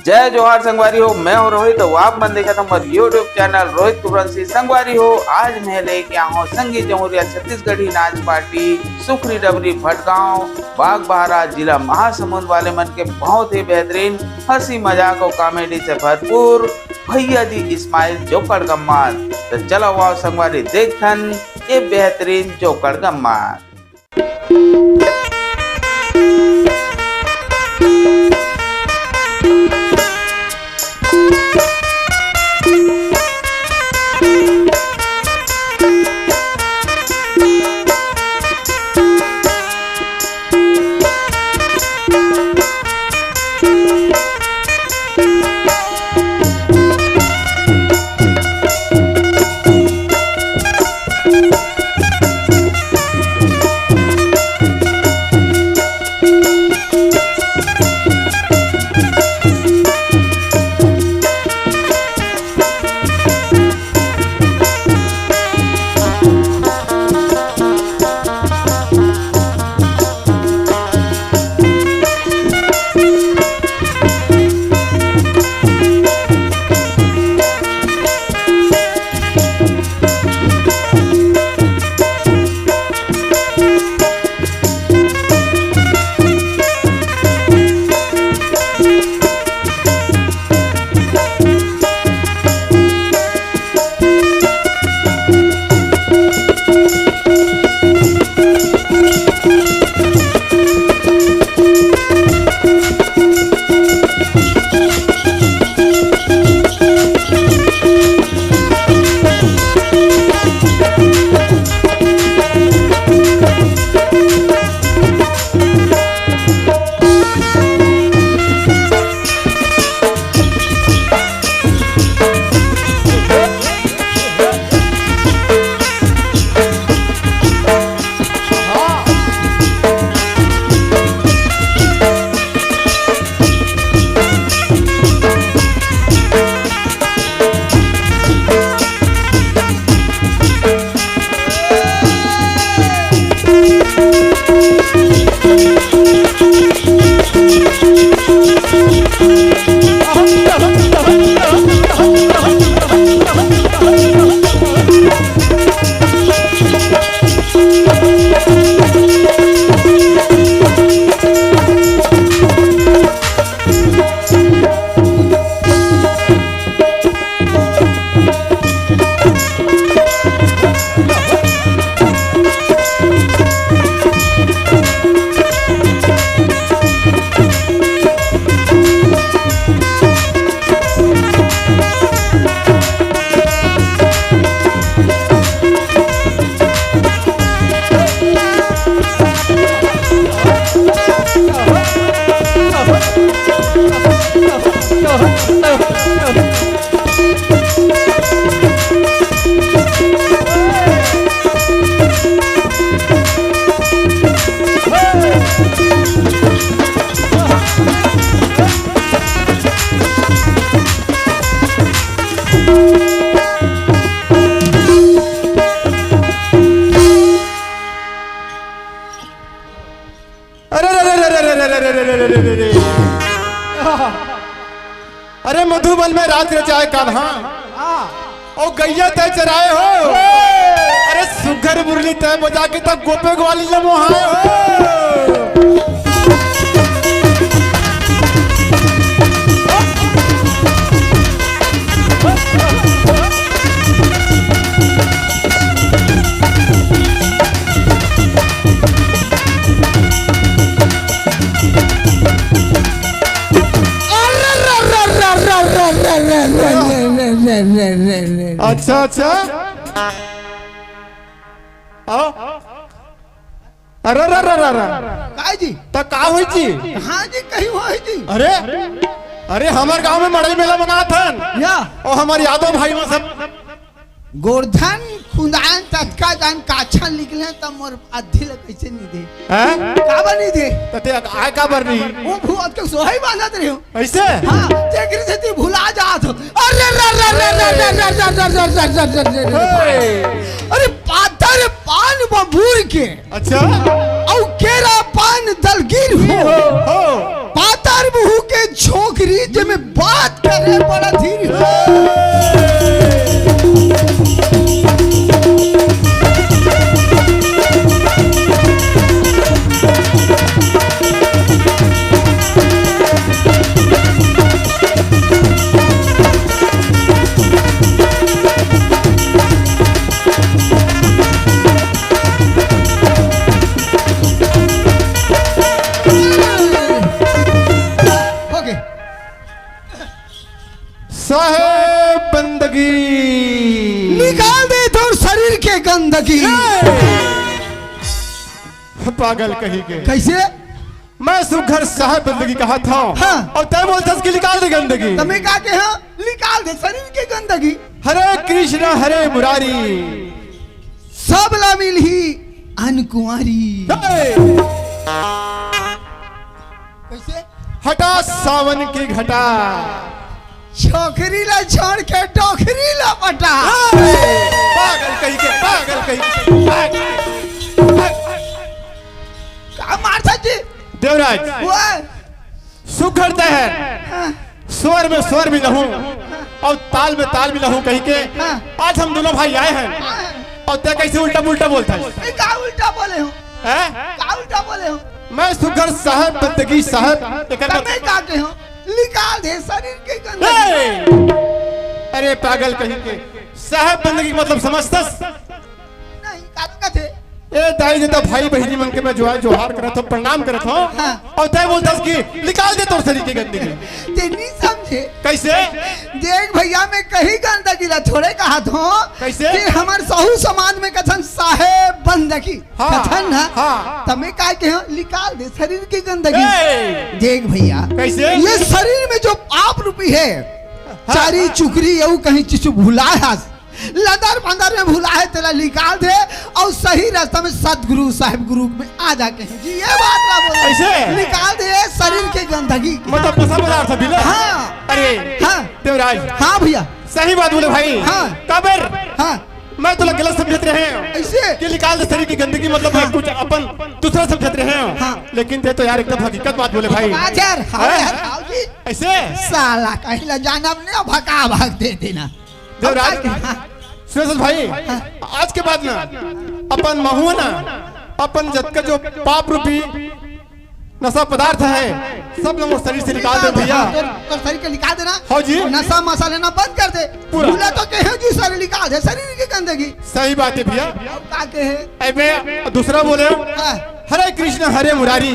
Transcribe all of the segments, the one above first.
जय जोहार संगवारी हो। मैं हूँ रोहित। तो आप मन देखा था हमारे यूट्यूब चैनल रोहित कुरवंशी संगवारी हो। आज मैं लेके आया हूँ संगीत जमुरिया छत्तीसगढ़ी नाच पार्टी सुखरी डबरी भटगांव बागबाहरा जिला महासमुंद वाले मन के बहुत ही बेहतरीन हंसी मजाक और कॉमेडी से भरपूर भैया जी इस्माइल जोकर गम्मात। तो चलो वाओ संगवारी देखन ये बेहतरीन जोकर गम्मात। अरे मधुबन में रात रचाए कान्हा और गैया तय चराए हो। अरे सुगर मुरली तय बजा के तब गोपे ग्वाली ले मोहाए हो। अच्छा अच्छा अरे काय जी तो का हुई जी? हाँ जी कहीं हुई जी। अरे अरे हमारे गांव में मड़ई मेला बना था या और हमारे यादव भाई में सब गोर्धन खुदान तत्का जान काछा निकले तब मोर आधी ले कैसे नहीं दे हैं का बनी दे तते आय का बर नहीं वो भूत के सोही बांधत रही हूं ऐसे। हां तेकरी से ती भुला जात। अरे अरे पातर पान बबूर के अच्छा औ केरा पान दलगीर हो पातर मुंह के छोकरी जे में बात करे बड़ा धीर हो साहेब बंदगी निकाल दे तो शरीर के गंदगी। पागल कहीं के कैसे मैं सुघर साहेब बंदगी कहा था हाँ। और तय बोलता कि निकाल दे गंदगी। तुम्हें कहा के हाँ निकाल दे शरीर के गंदगी। हरे कृष्ण हरे मुरारी सब ला मिल ही अनकुआरी। कैसे हटा सावन की घटा छोकरी ला छोड़ के टोकरी ला पटा। पागल कहीं के पागल कहीं का मारता जी देवराज वो सुघर तहर स्वर में स्वर भी लहूं और ताल में ताल भी लहूं कहीं के। आज हम दोनों भाई आए हैं और तय कैसे उल्टा पुल्टा बोलता है। का उल्टा बोले हो हैं? का उल्टा बोले हो मैं सुघर साहब बंदगी साहब तुम्हें का के हो निकाल दे शरीर के गंदगी। अरे पागल कहीं के साहब बंदगी मतलब समझतस नहीं का थे ए दाई देता भाई बहनी मन के मैं जोहार करत हो प्रणाम करत हो और तय बोलतस कि निकाल दे तोर शरीर की गंदगी। ते नहीं समझे कैसे देख भैया मैं कहीं गंदगी ला थोड़े कहा तो कैसे? कि हमार सहू समाज में कथन साहेब बंदगी हाँ, कथन ना हाँ। तमें का के हो निकाल दे शरीर की गंदगी। ए! देख भैया कैसे? ये शरीर में जो पाप रूपी है चारी चुकरी यू कहीं चीज भुला है लदर बंदर में भुला है तेरा निकाल दे और सही रास्ता में सदगुरु साहिब गुरु में आ जाके हैं जी ये बात ना बोले कैसे? निकाल दे शरीर की गंदगी। मतलब नशा पदार्थ भी ना। हाँ अरे हाँ देवराज हाँ भैया सही बात बोले भाई। हाँ। कबर हाँ मैं तो गलत समझते रहे ऐसे कि निकाल दे शरीर की गंदगी मतलब हाँ। कुछ अपन दूसरा समझते रहे हाँ। लेकिन ते तो यार एकदम हकीकत बात बोले भाई। यार हाँ यार आओ जी ऐसे साला कहीं ला जाना नहीं भगा भाग दे देना देवराज सुरेश भाई आज के बाद ना अपन महुआ ना अपन जत का जो पाप रूपी नशा पदार्थ है सब लोग शरीर से निकाल दे भैया। तो शरीर के निकाल देना हाँ जी। नशा मसा लेना बंद कर दे पूरा। बोला तो कहे जी शरीर निकाल दे शरीर की गंदगी। सही बात है भैया। अब का कहे ऐबे दूसरा बोले हाँ, हरे कृष्ण हरे मुरारी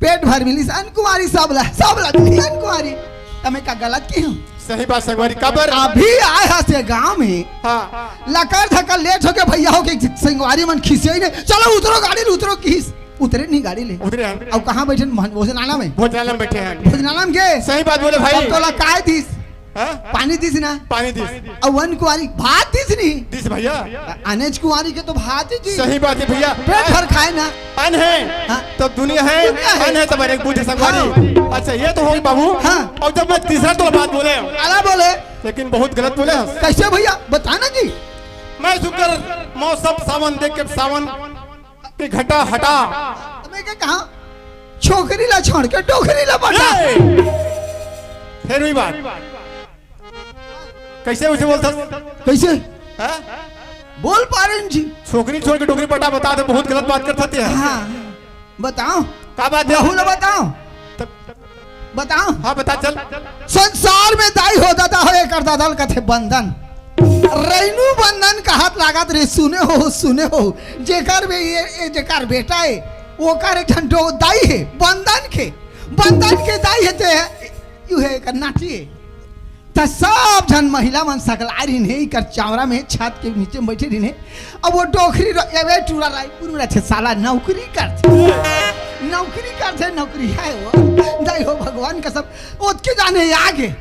पेट भर मिली अनकुमारी सबला अनकुमारी तमें का गलत की हूँ सही बात संगवारी कबर अभी आए हसे गांव में हाँ लकर धक्कर लेट हो के भैया हो के संगवारी मन खिसे ही नहीं चलो उतरो गाड़ी उतरो किस उतरे नहीं गाड़ी ले उतरे हैं अब कहाँ बैठे भोजनालय में भोजनालय में बैठे हैं। भोजनालय में के सही बात बोले भाई। अब तो ला काय दिस हाँ? पानी दिस ना पानी दिस और वन कुंवारी भात दिस नहीं दिस भैया अनेज कुंवारी के तो भात जी सही बात है भैया। पेट भर खाए ना अन है हाँ। तब दुनिया है दुनिया है। अन है तब एक बूढ़े संगवारी। अच्छा ये तो होगी बाबू। हाँ। और जब मैं तीसरा तो बात बोले अला बोले लेकिन बहुत गलत बोले कैसे भैया बताना जी मैं शुक्र मौसम सावन देख के सावन की घटा हटा तुम्हें क्या कहा छोकरी ला छोड़ के टोकरी ला बटा फिर हुई बात कैसे उसे बोलता कैसे हाँ? बोल पा रहे हैं जी छोकरी छोड़ के टोकरी पटा बता दे बहुत गलत बात करते हैं। हाँ बताओ क्या बात है राहुल बताओ बताओ हाँ बता चल। संसार में दाई होता था हो एक करता दल कथे बंधन रेणु बंधन का हाथ लागत रे सुने हो जेकर में ये जेकर बेटा है वो कर एक ठंडो दाई है बंधन के दाई है ते यू है कर नाटी है त सब जन महिला मन सकला रही कर चावरा में छत के नीचे में बैठे रही अब वो डोखरी एवे टूरा रायपुर में रहते साला नौकरी नौकरी है वो दाई हो भगवान का सब उसके जाने आगे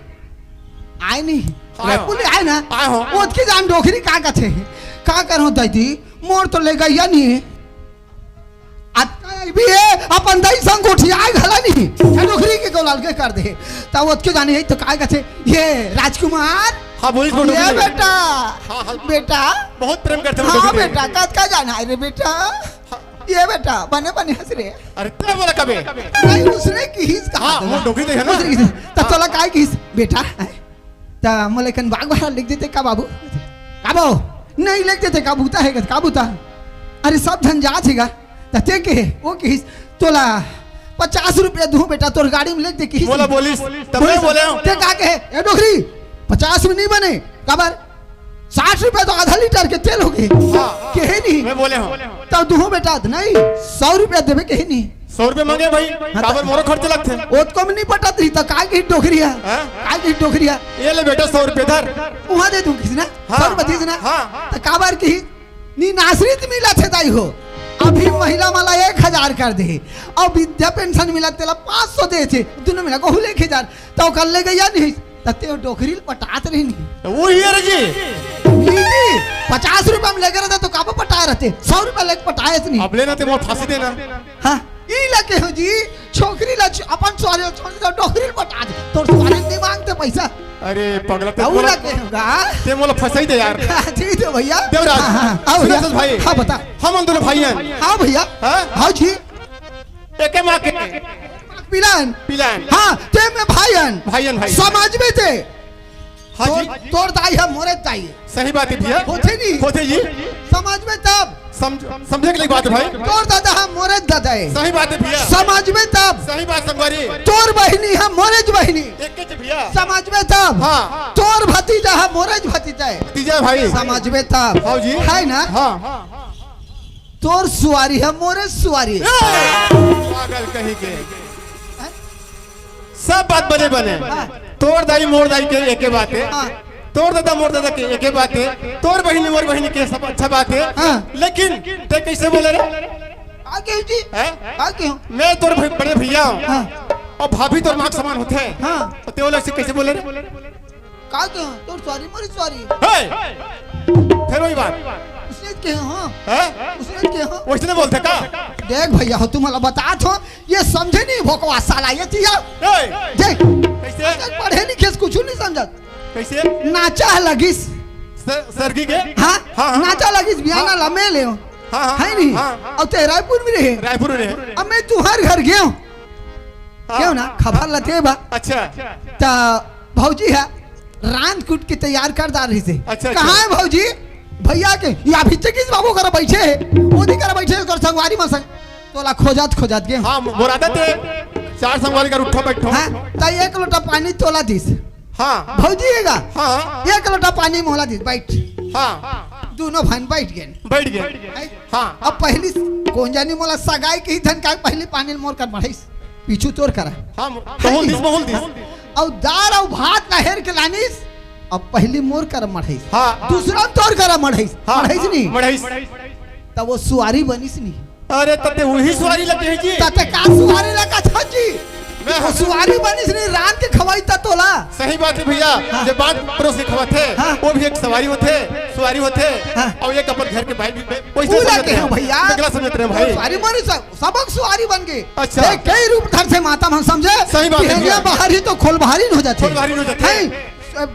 आए नहीं रायपुर आए ना आए हो। उसके जान डोखरी का कथे का करो दादी मोर तो ले गई नहीं भी है अपन दई संग उठियाए घला नहीं नौकरी के गोलाल के कर दे तब उसके जाने तो काय कथे ये राजकुमार हाँ बोली फोटो ये बेटा हाँ। बेटा बहुत प्रेम करते हो हाँ डोगी से। बेटा कद का जाना है रे बेटा ये बेटा बने बने हंस रे अरे तेरा बोला कबे नहीं उसने किस कहा हाँ वो डोगी दे है ना उसने किस तब तोला काय किस बेटा ता मलेकन बाग बाहर लिख देते का बाबू नहीं लिख देते का बूता है का बूता अरे सब झंझाट हैगा तते के वो किस तोला 50 रुपया दूं बेटा तोर गाड़ी में लिख दे किस बोला बोलिस तब मैं बोले हूँ ते का के ए डोगरी 50 में नहीं बने कबर 60 रुपया तो आधा लीटर के तेल हो गए हाँ। के नहीं मैं बोले हूँ तब दूं बेटा नहीं 100 रुपया देवे के नहीं 100 रुपए मांगे भाई काबर मोरो खर्चे लगते ओत को नहीं पटा थी तो काय की डोगरिया हाँ? काय की डोगरिया ये ले बेटा 100 रुपए धर वहां दे दूं किसी ना हाँ। 100 रुपया दीस ना हाँ। तो काबर की नी नासरित मिला थे दाई हो अभी महिला माला 1000 कर दे और विद्या पेंशन मिला तेला 500 दे थे दोनों मिला को 1000 तो कर ले गया नहीं तते डोगरी पटात रही नहीं वो ही है रे जी लीजी 50 रुपया में लेकर तो काबा पटा रहते 100 रुपया लेके पटाए नहीं अब लेना ते मोर फांसी देना हाँ ई लगे हो जी छोकरी ला अपन सवारी छोड़ दे डोगरी पटा दे तोर सवारी नहीं मांगते पैसा अरे पगला ते औ मोला लगे होगा ते मोला फंसाई दे यार ठीक है भैया देवराज हाँ भैया सुरेश भाई हाँ बता हम दोनों भाई हैं हाँ भैया हाँ? हाँ जी एके माँ के पिलान पिलान हाँ ते में भाईयन भाईयन भाई समाज में थे हाँ जी तोर दाई है मोरे दाई सही बात है भैया होते नहीं होते जी समाज में तब समझे के लिए बात है भाई तोर दादा है मोरे दादा है सही बात है भैया समाज में तब सही बात संगवारी तोर बहनी है मोरेज बहनी एक के भैया समाज में तब हाँ। तोर भतीजा है मोरेज भतीजा है तीजा भाई समाज में तब हाँ जी है ना हाँ तोर सुवारी है मोरेज सुवारी है पागल कहीं के सब बात बने बने तोर दाई मोर दाई के एक बात है हाँ। तोर दादा मोर दादा के एक बात है तोर बहनी मोर बहनी के सब अच्छा बात है हाँ। लेकिन ते कैसे बोले रे आगे हो जी हैं? आगे हो मैं तोर बड़े भैया हूँ हाँ और भाभी तोर माँ के समान होते हैं हाँ तो ते वाला से कैसे बोले रे का के हो तोर सॉरी मोरी सॉरी हे! फिर वही बात उसने के हो है उसने के हो वैसे बोलते का देख भैया हो तुम बता थो ये समझे नहीं भोकवा साला ये थिया हे! देख कैसे पढ़े लिखे कुछ नहीं समझत कैसे नाचा लगिस सरगी के हाँ हाँ। नाचा लगिस बियाना लमे ले हो हाँ हाँ है नहीं हाँ। और ते रायपुर में रहे रायपुर में अब मैं तुहार घर गयो क्यों ना खबर लते बा अच्छा ता भौजी है रांद कूट के तैयार कर दा रही से अच्छा, कहाँ है भौजी भैया के या भीतर किस बाबू कर बैठे है वो दी कर बैठे कर संगवारी में संग तोला खोजत गए हाँ मोरादा थे 4 संगवारी का उठो बैठो हाँ ता 1 लोटा पानी तोला दिस हाँ भौजी हैगा हाँ 1 लोटा पानी मोला दिस बैठ हाँ दोनों भान बैठ गए बैठ गए हाँ अब पहली कौन जानी मोला सगाई के ही धन का पहली पानी मोर कर बढ़ाइस पीछू तोर करा हाँ मोहल दिस और दाल और भात नहर के लानिस अब पहली मोर कर मढ़ाइस हाँ दूसरा तोर करा मढ़ाइस हाँ मढ़ाइस नहीं मढ़ाइस तब वो सुवारी बनिस नहीं अरे तते वही सवारी लगे है जी तते का सुवारी लगा था जी मैं वो सुवारी बनिस नहीं रात के खवाई ता तोला सही बात है भैया जब बात पड़ोस के खवाते हाँ। वो भी एक सवारी होते सवारी होते हाँ। और एक अपन घर के भाई भी पूजा के हैं भैया अगला समझते हैं भाई सुवारी बनी सबक सुवारी बन गए अच्छा। देख, कई रूप धर से माता हम समझे सही बात है बिहनिया भैया। बाहर ही तो खोल बाहर ही हो जाते खोल-बाहरी हो जाते हैं। हैं।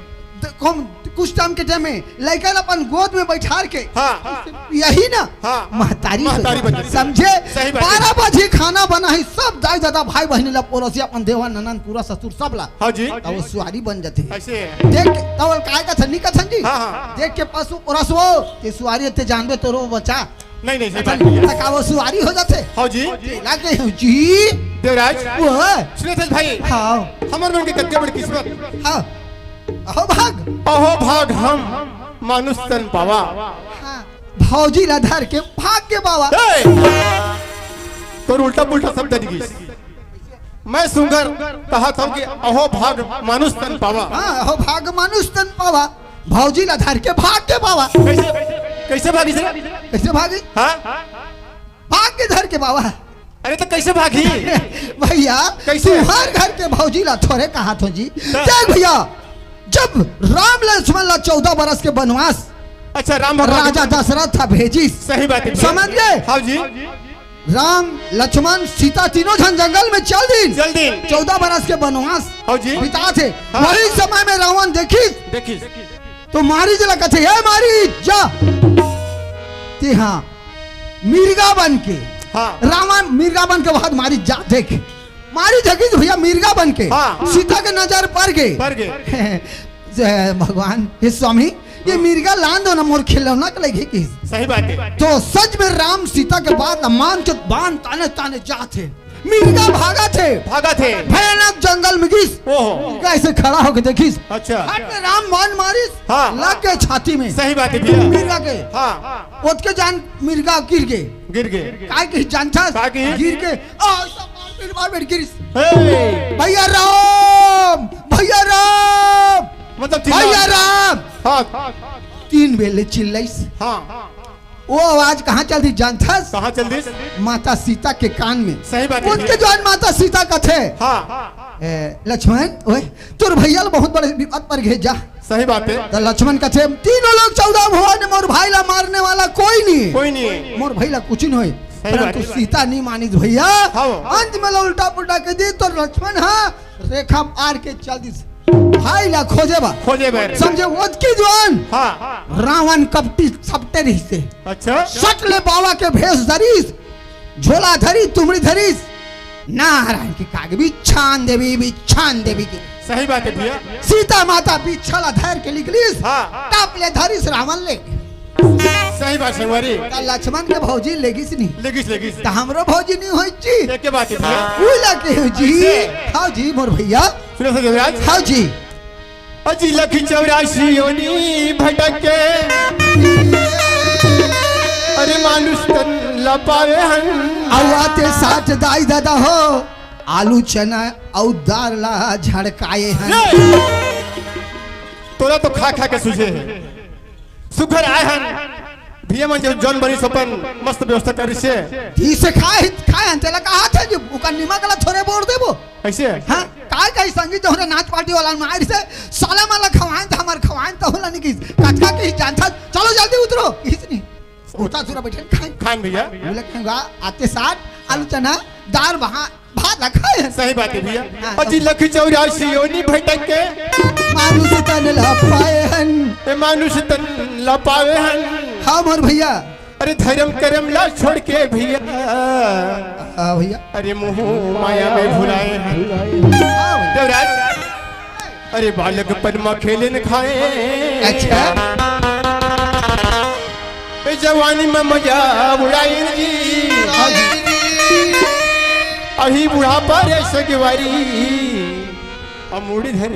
कुछ टाइम के टाइम में लड़का अपन गोद में बैठार के हाँ यही ना हाँ। महतारी महतारी हो बन जाए। जाती। समझे सही बात है। 12 बजे खाना बना है सब दाई दादा भाई बहनी ला पड़ोसी अपन देवा ननन पूरा ससुर सब ला हाँ जी तब वो सुवारी बन जाते हैं। ऐसे है देख के तब काय का थन्नी का थन जी हाँ, हाँ। देख के पशु परसो ते सुवारी ते जानबे तो रो बचा नहीं सही बात है तक वो सुवारी हो जाते हाँ जी लागे हो जी देवराज वो सुरेश भाई हाँ हमारे मन के कत्ते बड़ी किस्मत हाँ अहो भाग अहो भाग हम मानुष तन पावा हाँ भौजी राधार के भाग के बाबा तो उल्टा पुल्टा शब्द दिखी मैं सुंगर कहा था कि अहो भाग मानुष तन पावा हाँ अहो भाग मानुष तन पावा भौजी राधार के भाग के बाबा कैसे कैसे भागी से कैसे भागी हाँ भाग के धर के बाबा अरे तो कैसे भागी भैया कैसे? तुम्हार घर के भौजी ला थोड़े कहा थो जी देख भैया जब राम लक्ष्मण ला 14 बरस के वनवास अच्छा राम भगवान राजा दशरथ था भेजी सही बात है समझ गए हाँ जी राम लक्ष्मण सीता तीनों जन जंगल में चल दी जल्दी 14 बरस के वनवास हाँ जी बिता थे हाँ। वही समय में रावण देखी देखिए तो मारी जला कथे है मारी जा ते हाँ मिर्गा बन के हाँ रावण मिर्गा बन के बाद मारी जा देख मारी जगी तो भैया मिर्गा बन के हाँ। सीता के नजर पड़ गए पर गए जय भगवान हे स्वामी ये मिर्गा लान दो ना मोर खिलौना के लगे की सही बात है तो सच में राम सीता के बाद मान के बांध ताने ताने जाते मिर्गा भागा थे भयानक जंगल में घिस ओहो कैसे खड़ा होके देखिस अच्छा हट में राम मान मारिस हाँ। लग गए छाती में सही बात है भैया मिर्गा के हाँ ओत के जान मिर्गा गिर गए गिर गए काय के जान था काय के? गिर के मार गिरिस हे! भैया राम मतलब भैया राम हाँ 3 बेले चिल्लाइस हाँ वो आवाज कहाँ चलती जानता कहाँ चल दी माता सीता के कान में सही बात है उनके जान माता सीता का थे हाँ लक्ष्मण ओए तोर भैया बहुत बड़े विपद पर घेज जा सही बात है तो लक्ष्मण का थे तीनों लोग 14 भुवन मोर भाई ला मारने वाला कोई नहीं कोई नहीं है मोर भाई ला कुछ नहीं होए सही बात परंतु है। सीता नहीं मानी भैया हाँ। अंत में उल्टा पुल्टा के दी तो लक्ष्मण हाँ रेखा आर के चल दी भाई ला खोजे बैर समझे वो की जवान हाँ रावण कपटी सपटे रही से अच्छा सकले बाबा के भेष धरीस झोला धरी तुमड़ी धरीस नारायण की काग बिछान देवी की सही बात है भैया सीता माता बिछला धर के निकलीस हाँ। टाप ले धरीस रावण ले सही बात संगवारी ता लक्ष्मण के भौजी लेगिस नहीं लेगिस ता हमरो भौजी नहीं होई जी एक के बात है भैया उला के हो जी कैसे? हां जी मोर भैया सुनो सो देवराज हां जी अजी लख 84 योनी भटके अरे मानुष तन लपावे हन आवाते 60 दाई दादा हो आलू चना और दाल ला झड़काए हैं तोरा तो खा के सुझे है सुखर आए हन भैया मन जौन बनी सपन मस्त व्यवस्था करी से ती से खाए हन तेला कहा था जी उका निमक ला थोड़े बोर देबो कैसे हां काय संगीत होरे नाच पार्टी वाला मार से साला माला खवाएं था हमर खवाएं तो होला नहीं किस कटका के जानता चलो जल्दी उतरो किसनी उठा सुरा बैठे खान भैया बोले कहूंगा आते 60 आलू चना दाल भात रखा है सही बात है भैया हाँ। अजी लख 84 योनी भटके मानुष तन लपाए हन ए मानुष तन लपावे हन हाँ मोर भैया अरे धर्म करम ला छोड़ के भैया हाँ भैया अरे मोह माया में भुलाए हैं हाँ भैया देवराज अरे बालक पनमा खेले न खाए अच्छा ए जवानी में मजा उड़ाई जी हाँ जी अही बुढ़ापा रे सगवारी अमूड़ी धर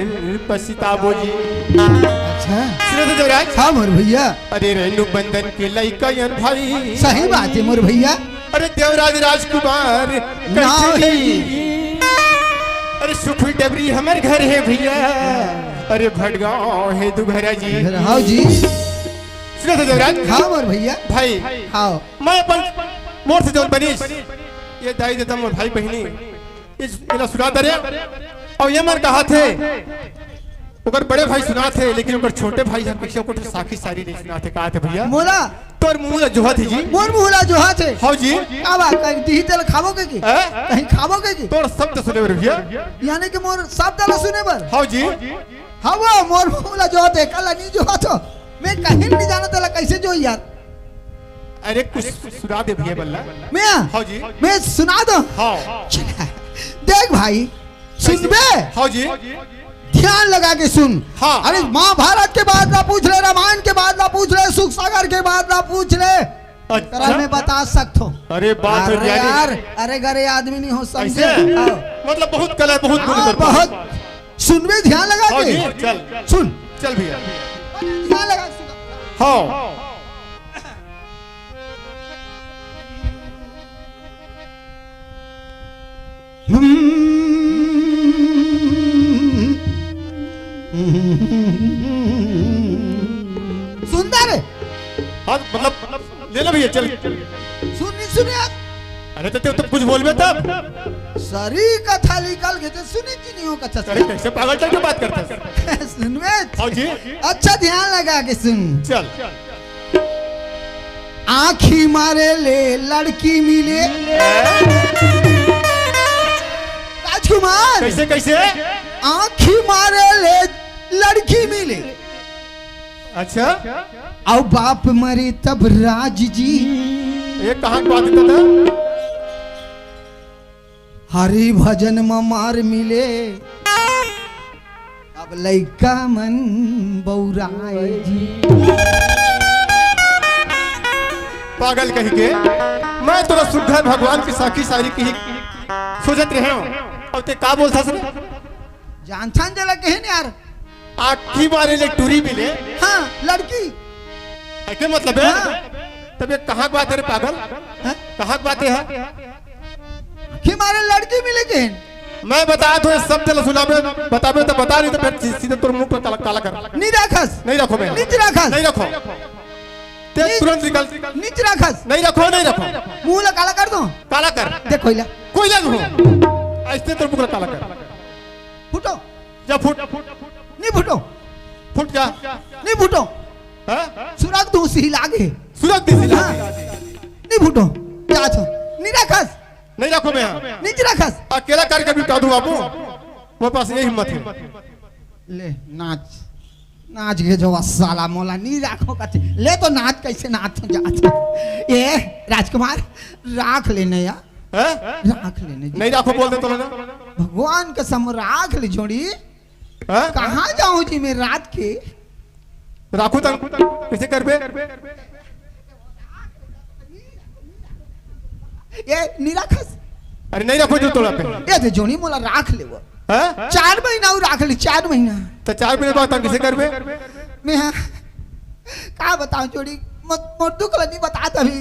पछताबो जी अच्छा सुनो तो देवराज हाँ मोर भैया अरे रेणु बंधन के लइका यन भाई सही बात है मोर भैया अरे देवराज राजकुमार नाव है अरे सुख डबरी हमारे घर है भैया अरे भटगांव है दुघरा जी हाँ जी सुनो तो देवराज हाँ मोर भैया भाई हाँ मैं अपन मोर से जोन बनीस ये दाई देता मोर भाई बहनी इस इला सुना दरे और ये मन कहा थे ओकर बड़े भाई सुना थे लेकिन ओकर छोटे भाई हम पीछे को साखी सारी नहीं सुना थे कहा थे भैया मोला तोर मुंह जोहा थी जी मोर मुहला जो हाथ है हां जी का बात कहीं दी तेल खावोगे की हैं? कहीं खावोगे की तोर शब्द सुने बर भैया यानी कि मोर सब डाला सुने बर हां जी हाँ वो मोर मुहला जो हाथ है कल नहीं जो हाथ हो मैं कहीं नहीं जाना तेला कैसे जो यार अरे कुछ सुना दे भैया बल्ला मैं हां जी मैं सुना दो हां देख भाई सुन बे हां जी ध्यान लगा के सुन हाँ। अरे महाभारत के बाद ना पूछ ले रामायण के बाद ना पूछ ले सुख सागर के बाद ना पूछ ले तेरा मैं बता सकता हूँ अरे बात अरे यार यार अरे गरे आदमी नहीं हो समझे ऐसे हाँ। मतलब बहुत कला बहुत हाँ, गुण बहुत सुन बे ध्यान लगा हां जी के चल सुन चल भैया ध्यान लगा के सुन हां सुंदर हाँ मतलब ले लो भैया चल सुन नहीं सुने आप अरे तो कुछ बोलबे तब सारी कथा निकल गए तो सुनी की नहीं हो कथा अरे कैसे पागल टाइप की बात करता है सुन बे हां जी अच्छा ध्यान लगा के सुन चल आँखी मारे ले लड़की मिले राजकुमार कैसे कैसे आँखी मारे ले लड़की मिले अच्छा और बाप मरे तब राज जी ये कहाँ की बात है दादा? हरि भजन में मार मिले अब लइका मन बौराए जी। पागल कही के मैं तोरा सुघर भगवान की साखी सारी की सोचत रहे हूँ और ते का बोलता सर जानथान जला कहे न यार। आखी बारे ले टूरी मिले हाँ लड़की क्या मतलब है? हाँ। तब ये कहाँ की बात है रे पागल? हाँ? कहाँ की बात है? कि मारे लड़की मिले कहेन। मैं बता तो सब दिल सुनाबे बताबे तो बता नहीं तो फिर सीधे तोर मुंह पर काला कर नहीं राखस नहीं रखो मैं नीच राखस नहीं रखो ते तुरंत निकल नीच राखस नहीं रखो मुंह ला काला कर दो काला कर देखो इला कोई लग हो ऐसे तोर मुंह काला कर फुटो जा फुट नहीं फुटो फुट जा नहीं फुटो हां सुराग दो सी लागे सुरग दिस हाँ। नहीं फुटो क्या छो नहीं राखस नहीं रखो मैं नीच राखस अकेला करके भी उठा दूं बाबू मेरे पास ये हिम्मत है ले नाच नाच के जो साला मोला नहीं राखो कथे ले तो नाच कैसे नाच जात ए राजकुमार राख लेने या हैं राख लेने जी। नहीं रखो बोल दे तो ना भगवान का सम राख ले जोड़ी हैं कहाँ जाऊं जी मैं रात के राखू तक कैसे करबे ये नहीं राखस अरे नहीं रखो जो तोड़ा पे ये तो जोनी मोला राख ले वो हैं 4 महीना वो राख ले 4 महीना तो 4 महीने बाद कैसे करबे मैं हाँ का बताऊं जोड़ी मोटू को नहीं बता तभी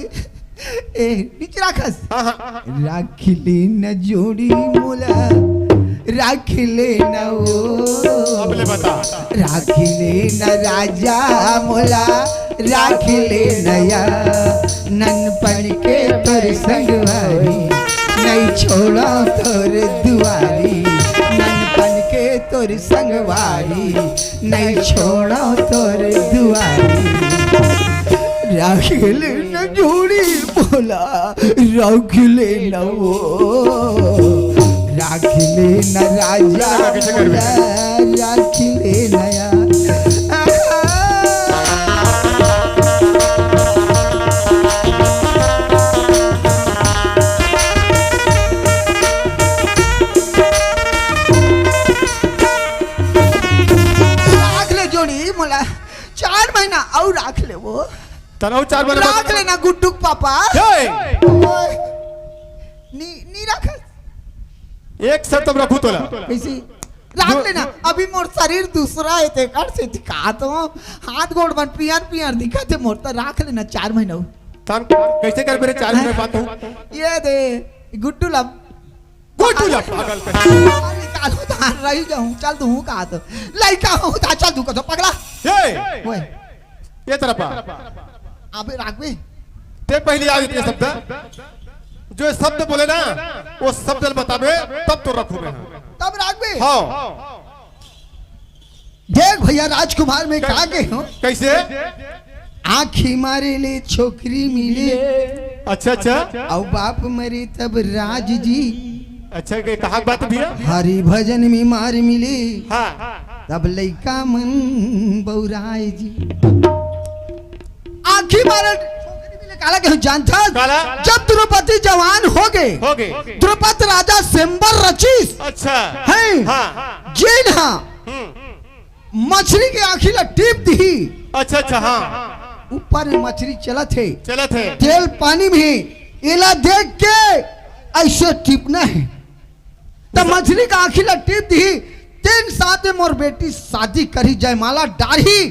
ए नीचे राखस हां हां राख ले न जोड़ी मोला राख ले न वो अब ले बता राख ले न राजा मोला राख ले नया ननपन के तोर संगवारी नहीं छोड़ा तोर दुआरी ननपन के तोर संगवारी नहीं छोड़ा तोर दुआरी राख ले न जोड़ी बोला राख ले न वो राख ले न राजा मोला राख ले नया मोला 4 महीना और राख ले वो तनाव 4 महीने राख लेना गुड्डू पापा नी राखस एक सब तब रखू तोला कैसी राख लेना अभी मोर शरीर दूसरा है ते कर से दिखा तो हाथ गोड़ बन पियर दिखा थे मोर तो राख लेना 4 महीना तन कैसे कर मेरे 4 महीने बात हो ये दे गुड्डू लब पागल कर निकालो धान रही जाऊं चल तू कहा तो लड़का हूं ता चल तू को पगला ए ओए ये तरफ अबे राखबे ते पहले आ इतने शब्द जो शब्द बोले ना वो शब्द बताबे तब तो रखू मैं तब राखबे हां देख भैया राजकुमार में कहा के हो कैसे आँखी मारे ले छोकरी मिले अच्छा अच्छा और बाप मरे तब राज जी अच्छा के कहा बात भैया हरि भजन में मार मिले हां तब लइका मन बौराए जी आँखी मारे छोकरी मिले काला के जानता काला जब द्रौपदी जवान हो गए द्रौपद राजा सिंबर रचीस अच्छा है हां जी हाँ मछली की आँखी ला टीप दी अच्छा अच्छा हां ऊपर में मछली चलत है तेल पानी में इला देख के ऐसे टिपना है तो मछली का आँखी ला टिप दी 3 साथ में मोर बेटी शादी करी जयमाला डारी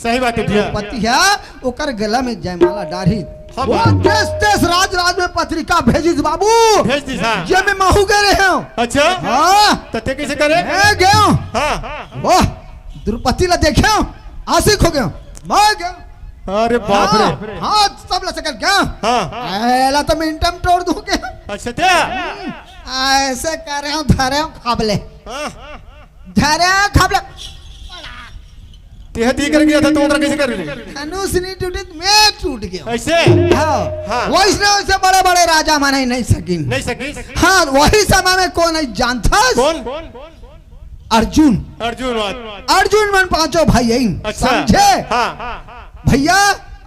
सही बात है भैया पति है ओकर गला में जयमाला डारी हाँ, वो देश राज में पत्रिका भेजी बाबू भेज दी हां जे में महू गए रहे हो अच्छा हां तते कैसे करे मैं गयो हां वाह द्रौपदी ला देखो आशिक हो गयो मैं गयो अरे बाप रे हाँ सब ला सकल क्या हां एला तो मिनटम तोड़ दूं के अच्छा क्या ऐसे कर रहे हूं धरे हूं खाबले हां धरे खाबले तेह दी कर गया था तो उधर कैसे कर रही धनुष नहीं टूटे मैं टूट गया ऐसे हाँ वैसे बड़े बड़े राजा माने नहीं सकी नहीं सकी हाँ वही समय में कौन नहीं जानता कौन अर्जुन अर्जुन अर्जुन मन पांचों भाई आई अच्छा समझे हाँ भैया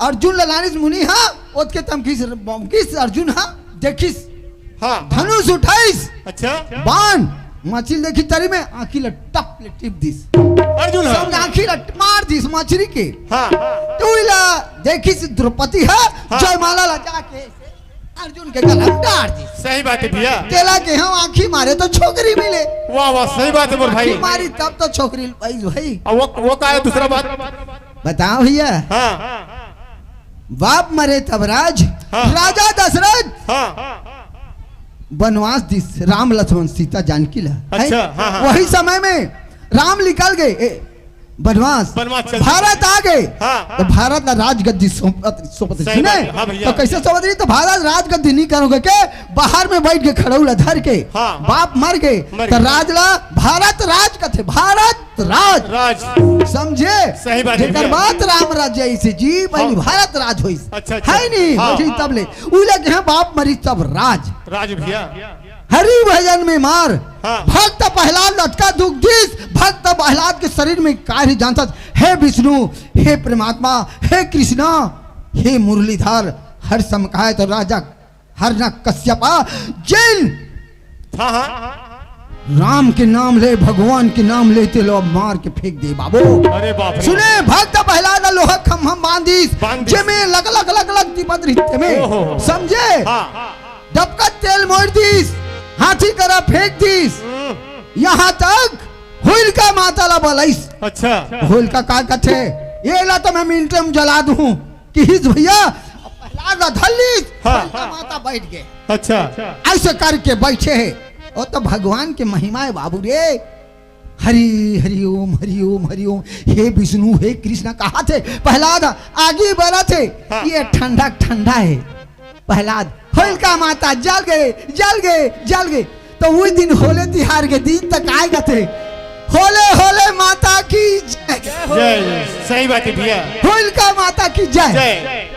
अर्जुन ललानिस मुनि हाँ ओत के तम किस अर्जुन हाँ देखिस हाँ धनुष उठाइस अच्छा बाण मछली देखी तरी में आंखी लटक ले टिप दिस अर्जुन हाँ सब आंखी लट मार दिस मछली के हाँ तो इला देखिस द्रौपदी है हाँ। जयमाला लगा के अर्जुन के गला में डाल दिस सही बात है भैया तेला के हम आंखी मारे तो छोकरी मिले वाह वाह सही बात है मोर भाई आंखी मारी तब तो छोकरी भाई और वो का है दूसरा बात बताओ भैया हाँ बाप मरे तब राज हाँ। राजा दशरथ हाँ वनवास दिस राम लक्ष्मण सीता जानकी ला अच्छा, हाँ, हाँ। वही समय में राम निकल गए वनवास वनवास चल भारत आ गए हाँ। तो भारत ला राजगद्दी सोपत सही सुने बात है, हाँ भैया। तो कैसे सोपत रही तो भारत राजगद्दी नहीं करोगे के बाहर में बैठ के खड़ौला धर के हाँ। बाप मर गए मर तो गए। राज ला भारत राज कथे भारत राज राज समझे सही बात है जेकर भैया। बात राम राज्य ऐसे जी पहली हाँ। भारत राज होई अच्छा, अच्छा। है नहीं हाँ। होई तब ले उले के हैं बाप मरी तब राज राज भैया हरि भजन में मार हाँ। भक्त प्रहलाद लटका दुख दिस भक्त प्रहलाद के शरीर में कार्य जानता हे विष्णु हे परमात्मा हे कृष्णा हे मुरलीधर हर समकाय तो राजा हर न कश्यपा जैन हाँ हाँ राम के नाम ले भगवान के नाम लेते लो मार के फेंक दे बाबू अरे बाप रे सुने भक्त प्रहलाद लोहा खम हम बांधिस बांधिस। जेमे लग लग लग लग तिपत रिश्ते में ओहो। समझे हाँ डबका तेल मोड़ दिस हाथी करा फेंक दिस यहाँ तक होलिका माता ला बोलाइस अच्छा होलिका का कथे ये ला तो मैं मिनटे में जला दूं कि हिज भैया प्रहलाद ला धल्लीस हाँ। होलिका माता बैठ गए अच्छा ऐसे करके बैठे है और तो भगवान के महिमा है बाबू रे हरि हरि ओम हरि ओम हरि ओम हे विष्णु हे कृष्ण कहा थे प्रहलाद आगे बढ़ा थे हाँ। ये ठंडा ठंडा है प्रहलाद होलिका माता जल गए जल गए जल गए तो वही दिन होले तिहार के दिन तक आएगा थे होले होले माता की जय जय सही बात है भैया होलिका माता की जय जय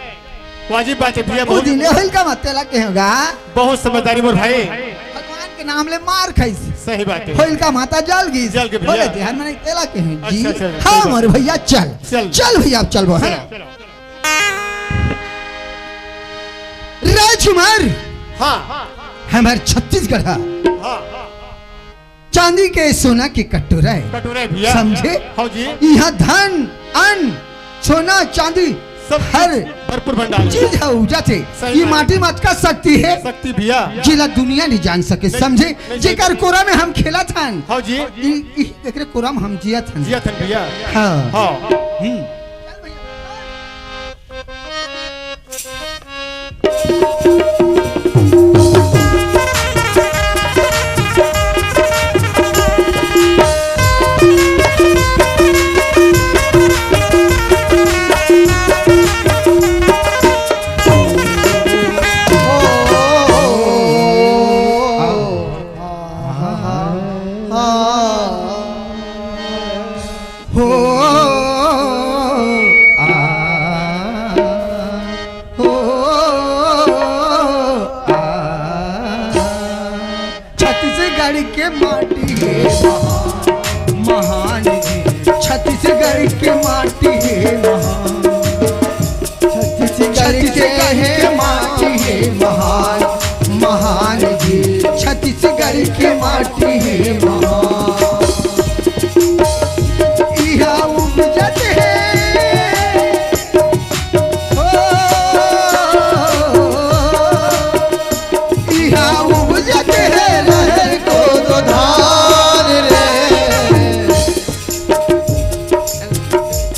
वाजिब बात है भैया वो दिन होलिका माता ला के होगा बहुत समझदारी मोर भाई भगवान के नाम ले मार खाइस सही बात है होलिका माता जल गई जल गई भैया। बोले ध्यान में नहीं तेला के हैं जी अच्छा, अच्छा, हाँ सही मोरे भैया चल चल। चल भैया अब चल वो है चलो। राजकुमार हाँ हमारे छत्तीसगढ़ है हाँ चांदी के सोना के कटोरा है कटोरे भैया समझे? हाँ जी यहाँ धन अन्न सोना चांदी सब हर भरपूर भंडार चीज है उपजा थे सही ये बात। माटी मत का सकती है शक्ति भैया जिला दुनिया नहीं जान सके नहीं, समझे नहीं, जेकर कोरा में हम खेला था हाँ जी एकरे कोरा में हम जिया था जिया थन भैया हाँ हाँ हम्म। हो हो छत्तीसगढ़ के माटी है महान जी छत्तीसगढ़ के माटी है महान छत्तीसगढ़ के माटी है महान महान जी छत्तीसगढ़ के माटी है महान इहा उपजत है इहा उपजत है लहर को दो धार रे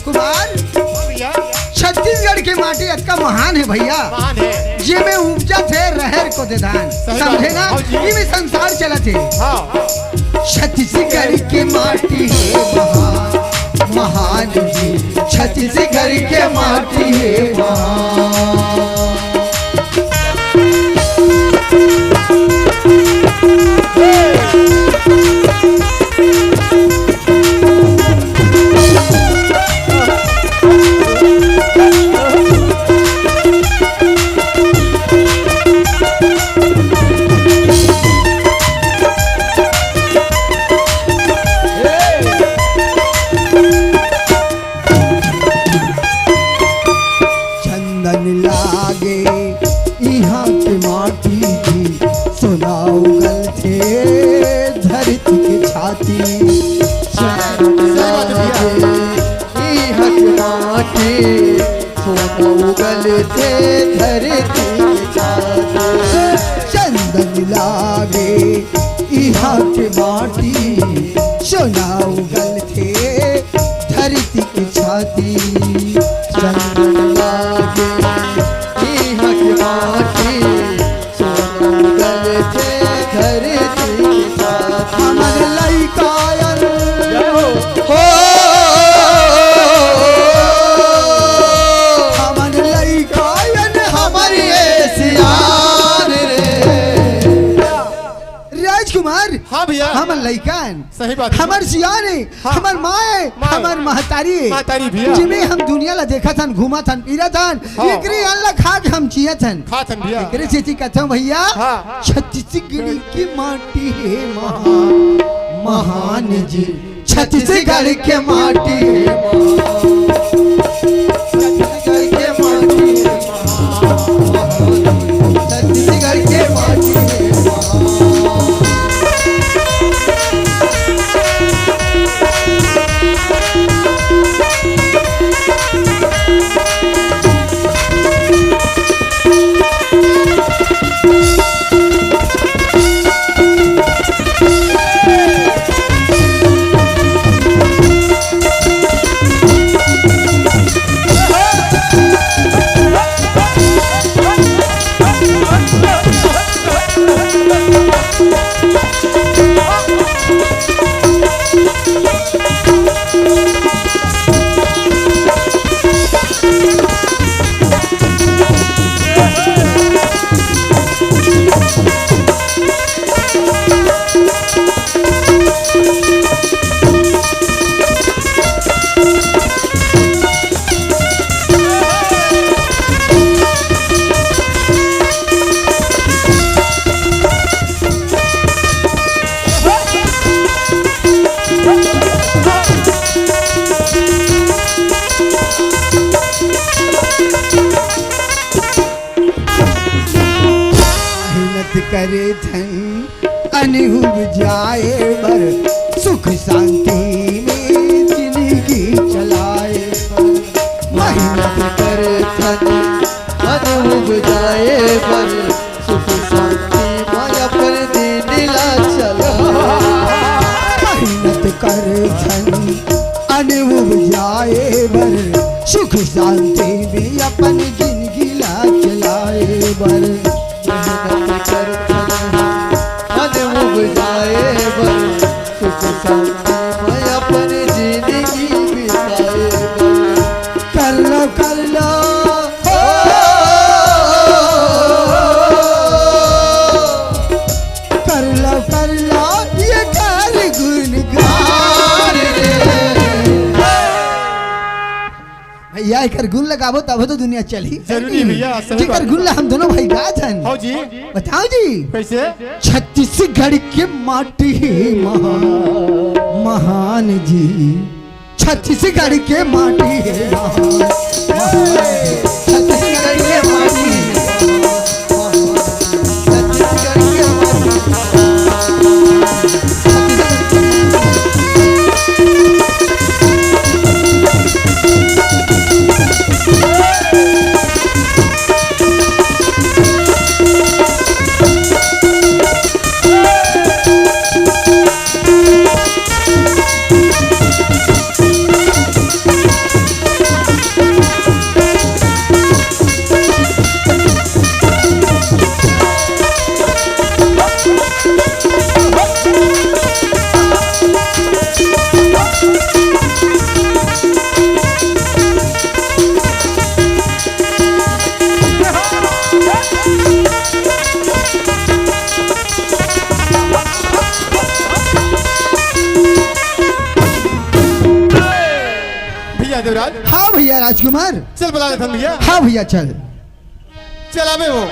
कुमार भैया छत्तीसगढ़ की माटी अतका महान है भैया महान है जे में उपजा थे रहर को दे धान सही बात समझे है। ना हाँ जी। इमे संसार चला थे हाँ छत्तीसगढ़ की माटी है महान महान जी छत्तीसगढ़ के माटी है महान के माटी सोना उगल थे धरती की छाती चंदन लागे इह के माटी सोना उगल थे धरती के साथ हमर लइकायन हो हमर लइकायन हमारी सियार रे राजकुमार हाँ भैया हमर लइकन सही बात है। हमर सियाने हाँ। हमर माए माए। हमर महतारी महतारी भैया। जिमे हम दुनिया ला देखा थन घूमा थन फिरा थन हाँ। एकरे अल्लाह खा के हम जिया थन खात हम भैया एकरे चेची कहते भैया हाँ। छत्तीसगढ़ की माटी है महान जी छत्तीसगढ़ के माटी है छत्तीसगढ़ के माटी छत्तीसगढ़ के माटी मेहनत करे धन अनहुब जाए बर सुख शांति में जिंदगी चलाए बर मेहनत कर थन अनुभव जाए पर सुख शांति माया पर दिला चला मेहनत कर धन अनहुब जाए बर सुख शांति में अपन जिंदगी ला चलाए बर मेहनत कर थन अनुभव जाए पर सुख शांति माया पर जिंदगी बिताए कर लो कर लो ये कर गुनगान भैया एकर गुण लगाबो तब तो दुनिया चली जरूरी भैया, सही जेकर बात। गुण ला हम दोनों भाई गात हन हाँ जी बताओ जी कैसे छत्तीसगढ़ के माटी महान जी छत्तीसगढ़ के माटी है छत्तीसगढ़ के माटी छत्तीसगढ़ के माटी भैया देवराज हाँ भैया राजकुमार चल बुला लेते हम भैया हाँ भैया चल चल आवे वो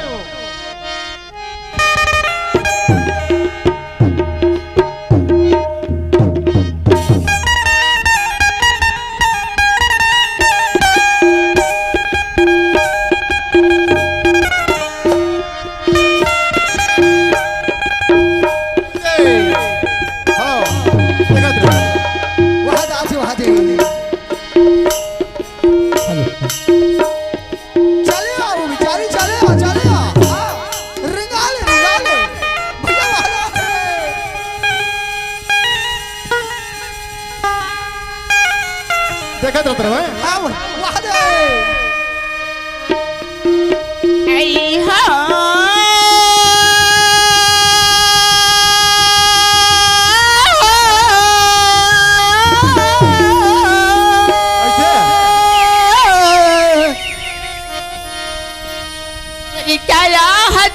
वहाँ दे चले आओ बेचारी चले आओ देखा तो तरह है हाँ वाह दे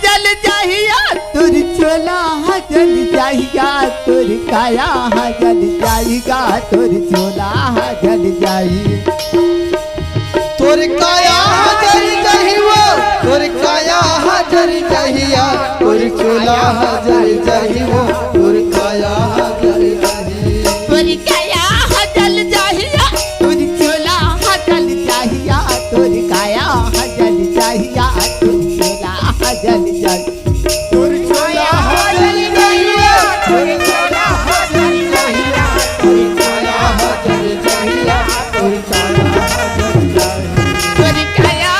जल जाहिया तुर चोला जल जाहिया तुर काया जल जाहिगा तुर चोला जल जाही तोर काया जल जाही वो तुर काया जल जाहिया तुर चोला जल जाही वो तुर काया जल जाही तुर काया जल जाहिया तुर चोला जल जाहिया तुर काया जल जाहिया तुर चोला जल जाही तुर चोला जल जाहिया तुर चोला जल जाहिया तुर काया जल जाहिया तुर काया जल जाही तुर काया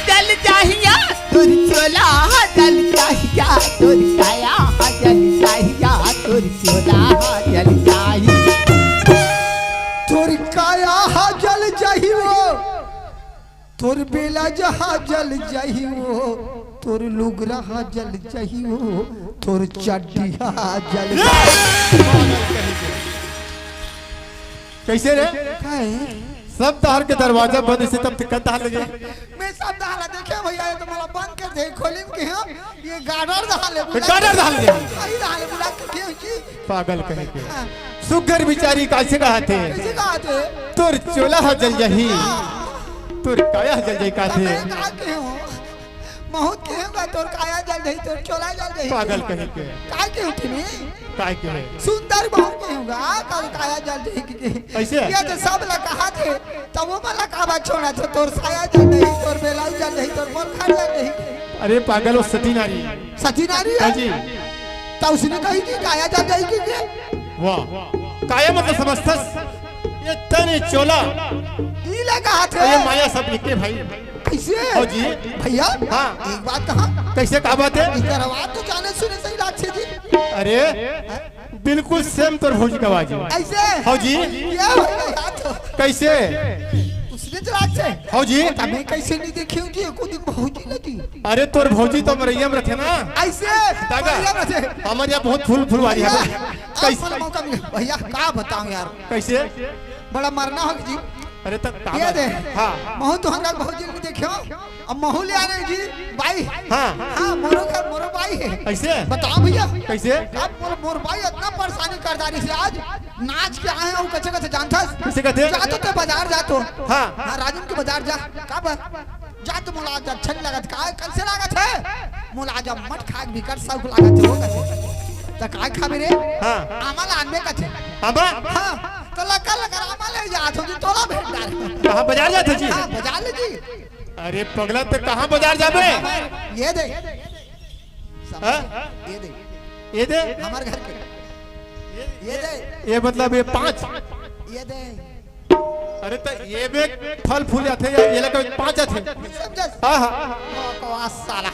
जल जाहिया तुर चोला जल जाहिया तुर काया जल जाहिया तुर चोला जल जाही तोर काया जल जाही वो तोर बेला जहा जल जाही वो तोर लुगरा जल जाही वो तोर चड्डिया जल कैसे रे सब तार के दरवाजा बंद से तब दिक्कत आ लगे मैं सब दहाला देखे भैया ये तो मला बंद कर दे खोलिम के हम ये गार्डर दहाले गार्डर दहाले आई दहाले बुला के के की पागल कहे के सुगर बिचारी कैसे कहा थे कैसे कहा थे तुर चोला जल जाही तुर काया जल जाही का थे मैं कहा के हूं बहुत के होगा तोर काया जल जाही तोर चोला जल जाही पागल कहे के काय के उठी में काय के है सुंदर बहुत के होगा तोर काया जल जाही के ऐसे ये तो सब लोग कहा थे तब वो मला काबा छोड़ा था तोर साया जल जाही तोर बेला जल जाही तोर मोर खा जल जाही अरे पागल वो सती नारी सती नारी हाँ है जी तो उसने कही कि काया जल जाही की वाह काया मतलब समझतस ये तने चोला ई लगा थे ये माया सब निकले भाई कैसे हाँ जी भैया हाँ। एक बात कहा कैसे कहा बात है इधर आवाज तो जाने सुने सही राक्षस जी अरे बिल्कुल सेम तोर भौजी का आवाज है ऐसे हाँ जी ये भैया याद तो कैसे उसने तो राक्षस हाँ जी हमें कैसे नहीं देखी होगी को दिन बहुत ही लगी अरे तोर भौजी तो मरैया में रखे ना ऐसे दागा भैया रहे हमारे यहाँ बहुत फूल फुलवारी है कैसे मौका मिले भैया क्या बताऊं यार कैसे बड़ा मरना हो जी अरे तक ये दे हाँ महू तो हमरा बहुत जल्दी देखियो अब महू ले आने जी भाई हाँ हाँ मोरो भाई है कैसे बताओ भैया कैसे अब मोर भाई इतना परेशानी कर दारी से आज नाच के आए हूँ कच्चे कच्चे जानता कैसे कहते जातो तो बाजार जातो हाँ हाँ राजन के बाजार जा कब जा तो मोला आज अच्छा लागत का कल से लागत है मोला आज मट खाक भी कर सब लागत है वो कच्चे तो काय खा रे हाँ आमल आनबे कच्चे अबा हाँ तो लगा लगा आमल ले जात हो जी तोला भेट डाल कहाँ बाजार जाते जी हाँ बाजार ले जी अरे पगला तो कहाँ बाजार जाबे ये दे हाँ? ये दे ये दे हमारे घर के ये दे ये मतलब ये 5 ये दे अरे तो ये भी फल फूल आते हैं ये लगे 5 आते समझे हाँ हाँ बकवास साला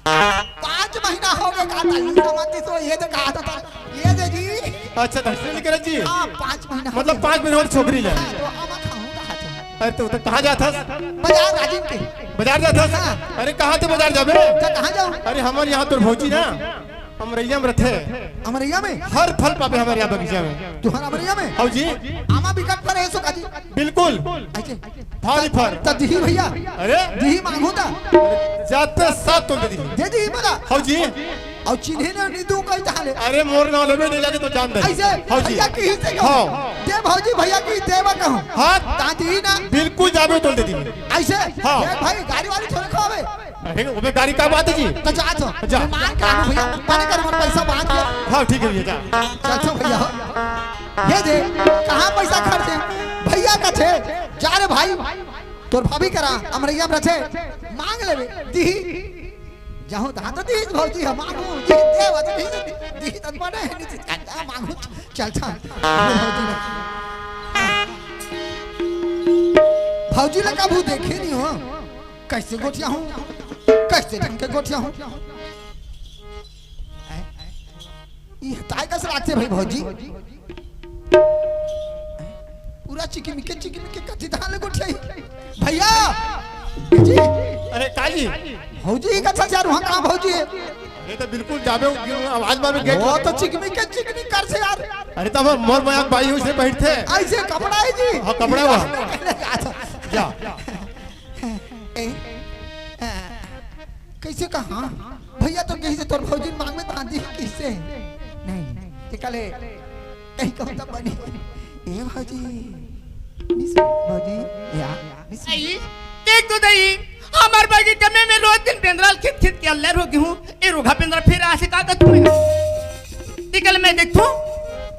5 महीना हो गए काटा ये मत तो ये दे कहा था ये दे जी अच्छा तो इसलिए निकल जी हाँ 5 महीना हो मतलब 5 महीने और छोकरी ले गए। तो आमा खाऊंगा हाथ अरे तो कहाँ जाता बाजार राजीव के बाजार जाता अरे कहाँ थे बाजार जाबे तो कहाँ जाऊँ अरे हमारे यहाँ तो भौजी ना अमरैया में रहते अमरिया में हर फल पावे हमारे यहाँ बगीचा में तुहरा अमरिया में हाँ जी आमा बिकट पर है सो काजी बिल्कुल ऐसे फल फल तो दी भैया अरे दी मांगू था जाते 7 तो दे दी दे दी बोला हाँ जी और चिन्हे ना नहीं दूंगा इधर अरे मोर ना लेवे नहीं लगे तो जान दे ऐसे हाँ जी भैया की से हाँ दे भौजी भैया की देवा कहूं हाँ दादी ना बिल्कुल जाबे तो दे दी ऐसे हाँ। ये भाई गाड़ी वाली थोड़ी खावे अरे वो गाड़ी का बात है जी तो जा तो जा। मान के आनू भैया माने कर मोर पैसा बांध दे हाँ ठीक है भैया जा चल भैया ये दे कहां पैसा खर्चे भैया का थे जा रे भाई तोर भाभी करा अमरैया में रहे मांग लेबे दी जाहू ता तो दी भौजी हम मांगू दी दे वो दी दी तन बने नहीं चल मांगू चल था भौजी लगा भू देखे नहीं हो कैसे गोटिया हूँ कैसे ढंग के गोटिया हूँ ये ताई कस लागते भाई भौजी पूरा चिकमिके कथी धान ले गुठियाई भैया जी अरे काजी भौजी का चाचा वहां कहां भौजी है ये तो बिल्कुल जाबे आवाज मार गेट वो तो चिकमिके कर से यार अरे तब मोर मयाक भाई उसे बैठते ऐसे कपड़ा है जी हां कपड़ा हुआ जा कैसे कहा भैया तो कहीं से तोर भौजी मांग में बांधी कैसे नहीं निकले कहीं कहूं तब बनी ए भौजी भौजी या देख तो दई हमार बगीचे में मैं रोज दिन पेंद्राल खित के अल्लर हो गई हूँ ये रोगा पेंद्रा फिर आसे का तुम्हें निकल मैं देखूं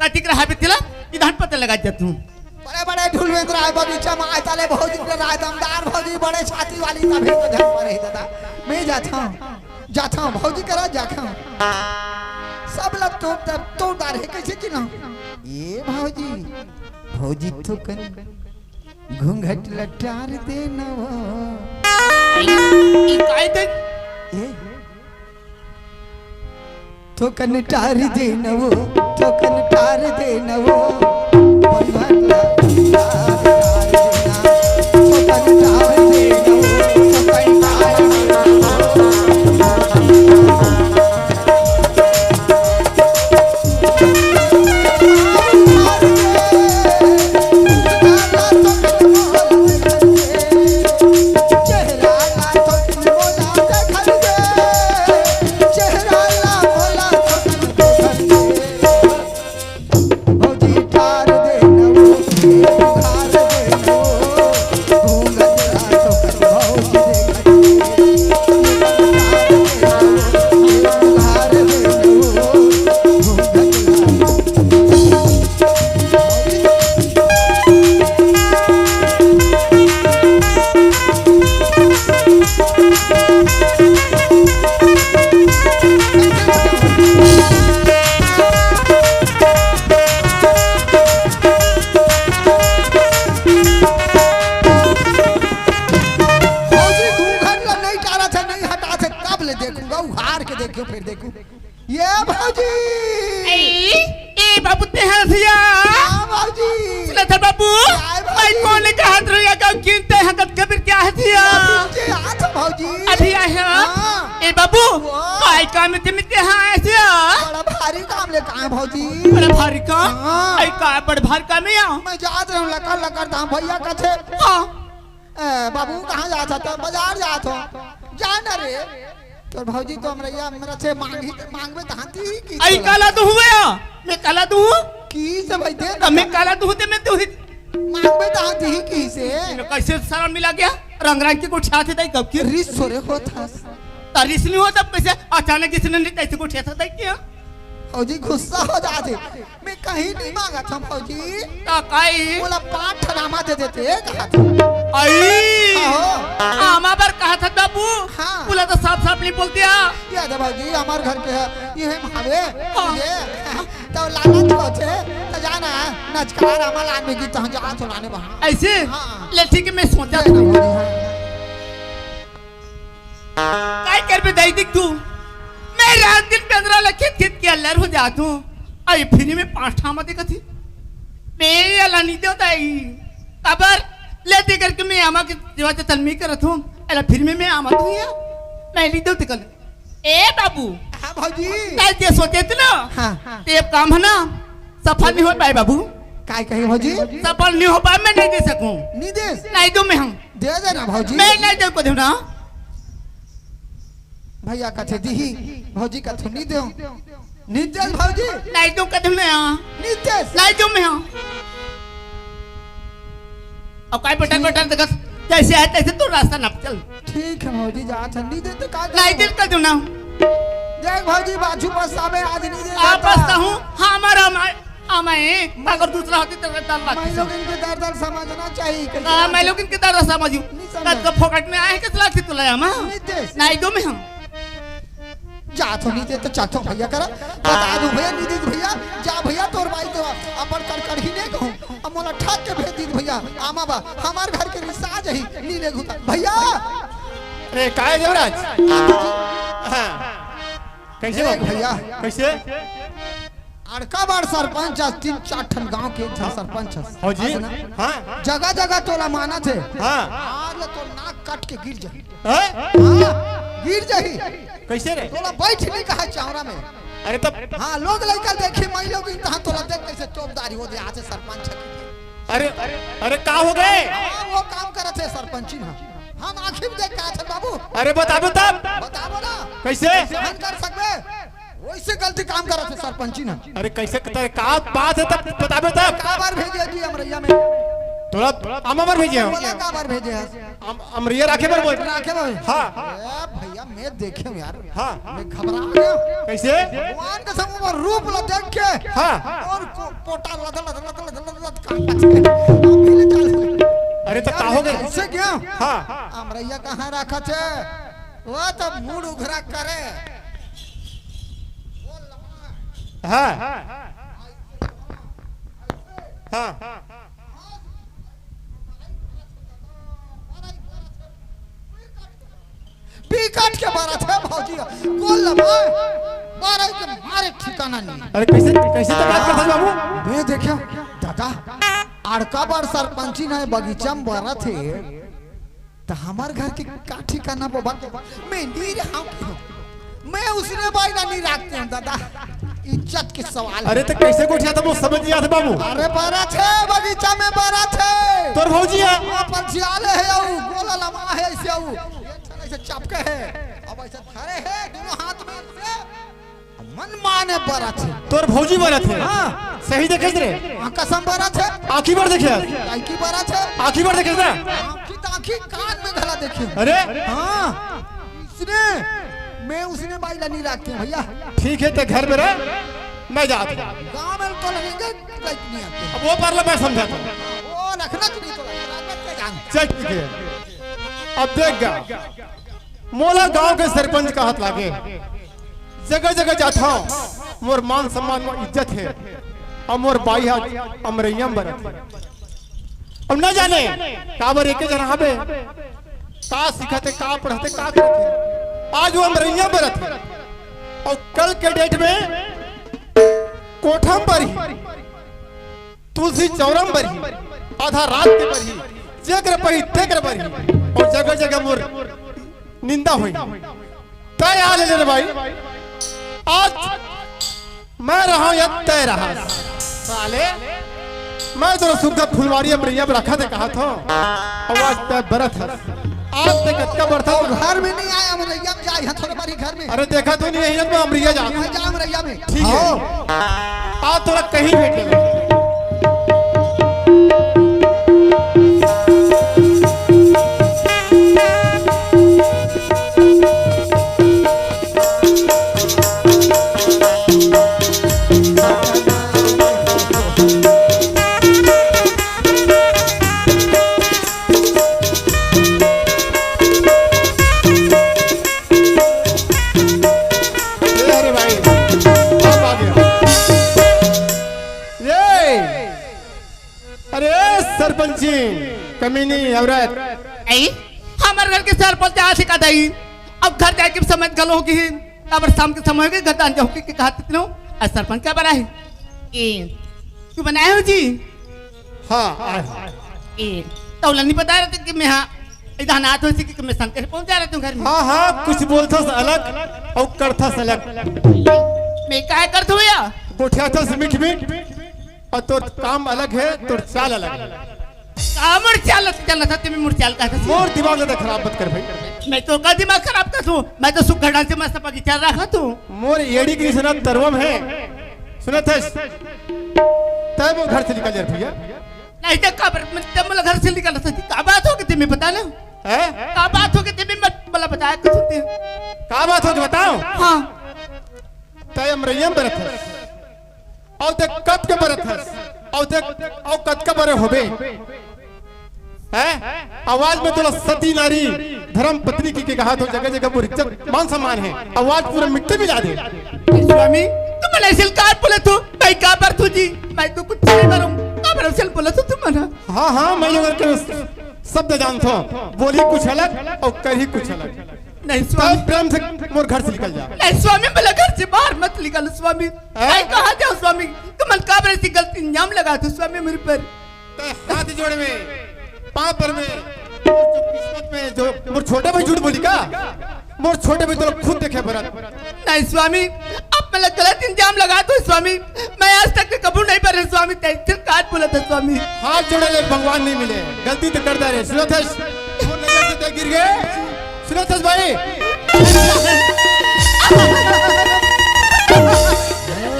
कटिक रहा बितला इधर पता लगा जाता हूँ बड़े बड़े ढुलवेंद्र आए बगीचा में आए ताले भौजी के राय दमदार भौजी बड़े छाती वाली तभी तो घर पर है दादा मैं जाता हूँ भौजी करा जाता हूँ सब लोग तो डार है कैसे कि ना ये भौजी तो कन घूंघट लटार दे न तो कन टार दे न वो तो कन टार दे न वो भैया कथे बाबू कहाँ जाता था बाजार जाता जाना रे तो भौजी तो हमरा से मांग में तांती की आई काला तो हुआ मैं काला तो हूँ की से भाई दे मैं काला तो होते मैं तो मांग में तांती की से कैसे सारा मिला गया रंग रंग के कुछ छाते थे कब की रिस सोरे होता तारिस नहीं होता कैसे अचानक किसी ने कैसे कुछ छाता था क्या फौजी गुस्सा हो जाते मैं कहीं नहीं मांगा था फौजी काई बोला 5 ठनामा दे देते कहा था आई आमा पर कहा था बाबू हाँ बोला तो साफ साफ नहीं बोल दिया क्या था भौजी हमारे घर के ये है भावे ये तो लागत को थे तो जाना नचकार अमल आदमी की तो जा तो लाने वहां ऐसे ले ठीक है मैं सोचा काय कर पे दई दिख तू मैं रात दिन 15 लाख खित के अल्लर हो जाता हूँ आई फिर में 5 ठामा देखा थी मैं अल्लाह नहीं देता ही खबर ले दे करके मैं आमा के दिवा से तलमी करत हूँ अल्लाह फिर में मैं आमा दूँ या मैं नहीं देती कल ए बाबू हां भौजी काय ते सोचे थे ना हां ते काम है ना सफल नहीं हो पाए बाबू काय कहे भौजी सफल नहीं हो पाए मैं नहीं दे सकूं नहीं दे नहीं दूं मैं हम दे देना भौजी मैं नहीं दे को दूं ना भैया कथे दी भौजी का थुनी दे नितेश भौजी नहीं दूं कदम ना नितेश नहीं दूं मैं अब काय बटन बटन तक जैसे है तैसे तू रास्ता नाप चल ठीक है भौजी जा ठंडी दे तो का नहीं दे कर दूं ना देख भौजी बाजू पर साबे आज नहीं दे आप बसता हूं हां हमारा हमें अगर दूसरा होती तो डर लगता मैं लोग इनके दर्द समझना चाहिए मैं लोग इनके दर्द समझूं कद फोकट में आए किस लाख से तुला हम नहीं दो में हम जा तो नहीं दे तो चाचो भैया करा बता दो भैया नहीं दे भैया जा भैया तोर भाई तो अपन कर ही नहीं कहूं अब मोला ठाक के भेज दी भैया आमा बा हमार घर के रिसाज ही नीले घुता भैया अरे काय देवराज हां कैसे भैया कैसे अड़का बार सरपंच 3-4 ठन गांव के सरपंच हो जी हां जगह जगह तोला माना थे हां आज तो नाक काट के गिर जाही हैं गिर जाही कैसे रे तोला बैठ नहीं कहा चावरा में अरे तब हाँ लोग लड़का देखे मैं लोग कहा तोला देख कैसे चौबदारी हो जाए आज सरपंच अरे अरे का हो गए वो काम करे थे सरपंची ना हम आखिर देख के आए थे बाबू अरे बताओ तब बताओ ना कैसे सहन कर सकबे वैसे गलती काम करे थे सरपंची ना अरे कैसे का बात है तब बताओ तब का बार भेजे जी अमरैया में थोड़ा अमर भेजे हम बोला का बार भेजे है अमरिया राखे पर बोल राखे भाई हां ए भैया मैं देखे हूं यार हां मैं घबरा गया कैसे भगवान का सब वो रूप ला देख के हां और पोटा लद काम बच अरे तो का हो गए ऐसे क्या हां अमरैया कहां रखा थे वो तो मूड उघरा करे हां हां पीकट के बारा थे भौजी गोल लमाए बारा के मारे ठिकाना नहीं अरे कैसे कैसे तो बात करता बाबू मैं देखा दादा अड़का बार सरपंची ना बगीचा में बरा थे तो हमार घर के का ठिकाना बाबा मैं नहीं रहा मैं उसने बाइना नहीं रखते हैं दादा इज्जत के सवाल अरे तो कैसे गोठिया था वो समझ गया था बाबू अरे बारा थे बगीचा में बारा थे तोर भौजी है पंछियाले है औ गोला लमा है ऐसे औ ऐसे चपके है अब ऐसे धरे है दोनों हाथ में से मन माने बारा थे तोर भौजी बना थे हां सही देखे रे कसम बारा थे आंखी बार देखे आई की बारा थे आंखी बार देखे ना आंखी कान में गला देखे अरे हां इसने मैं उसने बाइला नहीं रखते भैया ठीक है तो घर में रह मैं जाता गांव में तो लगेंगे नहीं आते अब वो पार्ला मैं समझा था वो रखना नहीं तो रखते जान चल ठीक है अब देख गा मोला गांव के सरपंच का हाथ लागे जगह जगह जाता हूँ मोर मान सम्मान में इज्जत है और मोर बाई हाथ अमरैया बरत अब न जाने काबर एक जना बे का सिखाते का पढ़ते का करते आज वो अमरैया बरत है और कल के डेट में कोठम पर ही तुलसी चौरम पर ही आधा रात के पर ही जेकर पर ही तेकर पर ही और जगह जगह मोर निंदा हुई तय आ ले भाई आज मैं रहा या तय रहा साले मैं तो सुखा फुलवारी अमरैया में रखा थे कहा था और आज तय बरत है आज तक कच्चा बरता घर में नहीं आया अमरैया में जाए थोड़े बारी घर में अरे देखा तो नहीं है मैं अमरैया जा अमरैया में ठीक है आज थोड़ा कहीं भेटेगा सरपंची कमीनी औरत आई हमारे घर के सरपंच आ सिखा दई अब घर जाके समझ गलो होगी अब शाम के समय के घर दान जाओगे कि कहा तितनो आज सरपंच क्या बना है ए तू बनाए हो जी हाँ ए तौला नहीं बता रहे थे कि मैं हाँ इधर नाथ हो कि मैं संत पहुंच जा रहा हूँ घर में हाँ हाँ कुछ बोलता अलग और करता अलग मैं क्या करता हूँ या गोठिया था मीठ मीठ और तो काम अलग है तो चाल अलग है मुरचाल चल था तुम्हें मुरचाल का मोर दिमाग ज्यादा खराब मत कर भाई मैं तो का दिमाग खराब कर दूं मैं तो सुख घड़ा से मस्त बगीचा रखा तू मोर एड़ी की सुना तरवम है सुना था तब वो घर से निकल जा भैया नहीं तो कब जब मतलब घर से निकल था क्या बात हो गई तुम्हें बता लो है क्या बात हो गई तुम्हें मत बोला बताया कुछ होती क्या बात हो बताओ हाँ तय अमरैया बरत है और देख कब के बरत है और देख और कद का बरे होबे है आवाज में थोड़ा सती नारी धर्म पत्नी की कहा तो जगह जगह वो इज्जत मान सम्मान है आवाज पूरा मिट्टी में ला दे स्वामी तुम મને સિલકાર બોલે તું मैं का पर तू जी मैं तो कुछ नहीं करूं का पर सिल बोले तो तुम ना हाँ हाँ मैं लोग के शब्द जानता हूँ बोली कुछ अलग और कर ही कुछ अलग नहीं स्वामी, प्रेम से मोर घर से निकल जा। नहीं स्वामी, मेरे घर से बाहर मत निकल स्वामी। मैं कहाँ जाऊँ स्वामी? तुम काबर ऐसी गलती इंजाम लगा दो स्वामी मेरे पर। हाथ जोड़े में, पाँव पर में, किस्मत में जो मोर छोटे भाई झूठ बोली का? मोर छोटे भाई तो खुद देखे बरत। नहीं स्वामी, अब मेरा गलत इंजाम लगा दो स्वामी। मैं आज तक कबूल नहीं पर स्वामी, तेरे काट बोला था स्वामी। हाथ जोड़े ले भगवान नहीं मिले, गलती तो करता रहे। सुनो थे नजर से गिर गए। सुनो थे भाई,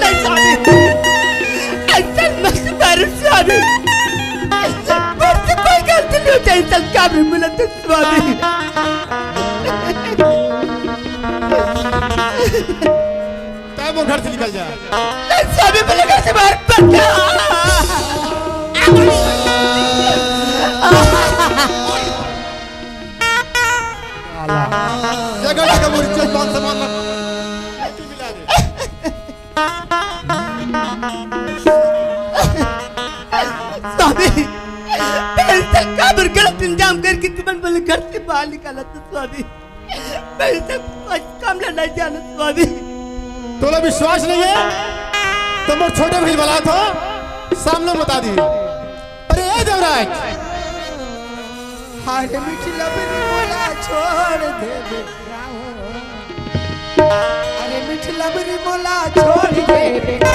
नहीं स्वामी, ऐसा मत कर स्वामी। मुझसे कोई गलती नहीं होती, ऐसा काबर बोला था स्वामी। तब वो घर से निकल जा। नहीं स्वामी, मेरे घर से बाहर मत जा। जगह जगह मोर इज्जत मान सम्मान मिला दे। स्वामी, ऐसा काबर गलत इंजाम करके तुम्हें मेरे घर से बाहर निकाला था स्वामी। मैं ऐसा काम नहीं जाना स्वामी। तोला विश्वास नहीं है तो मोर छोटे भाई वाला था सामने बता दी। अरे ए देवराज, हाय मीठी लबरी मोला छोड़ दे बेटा। अरे मीठी लबरी मोला छोड़ दे बेटा।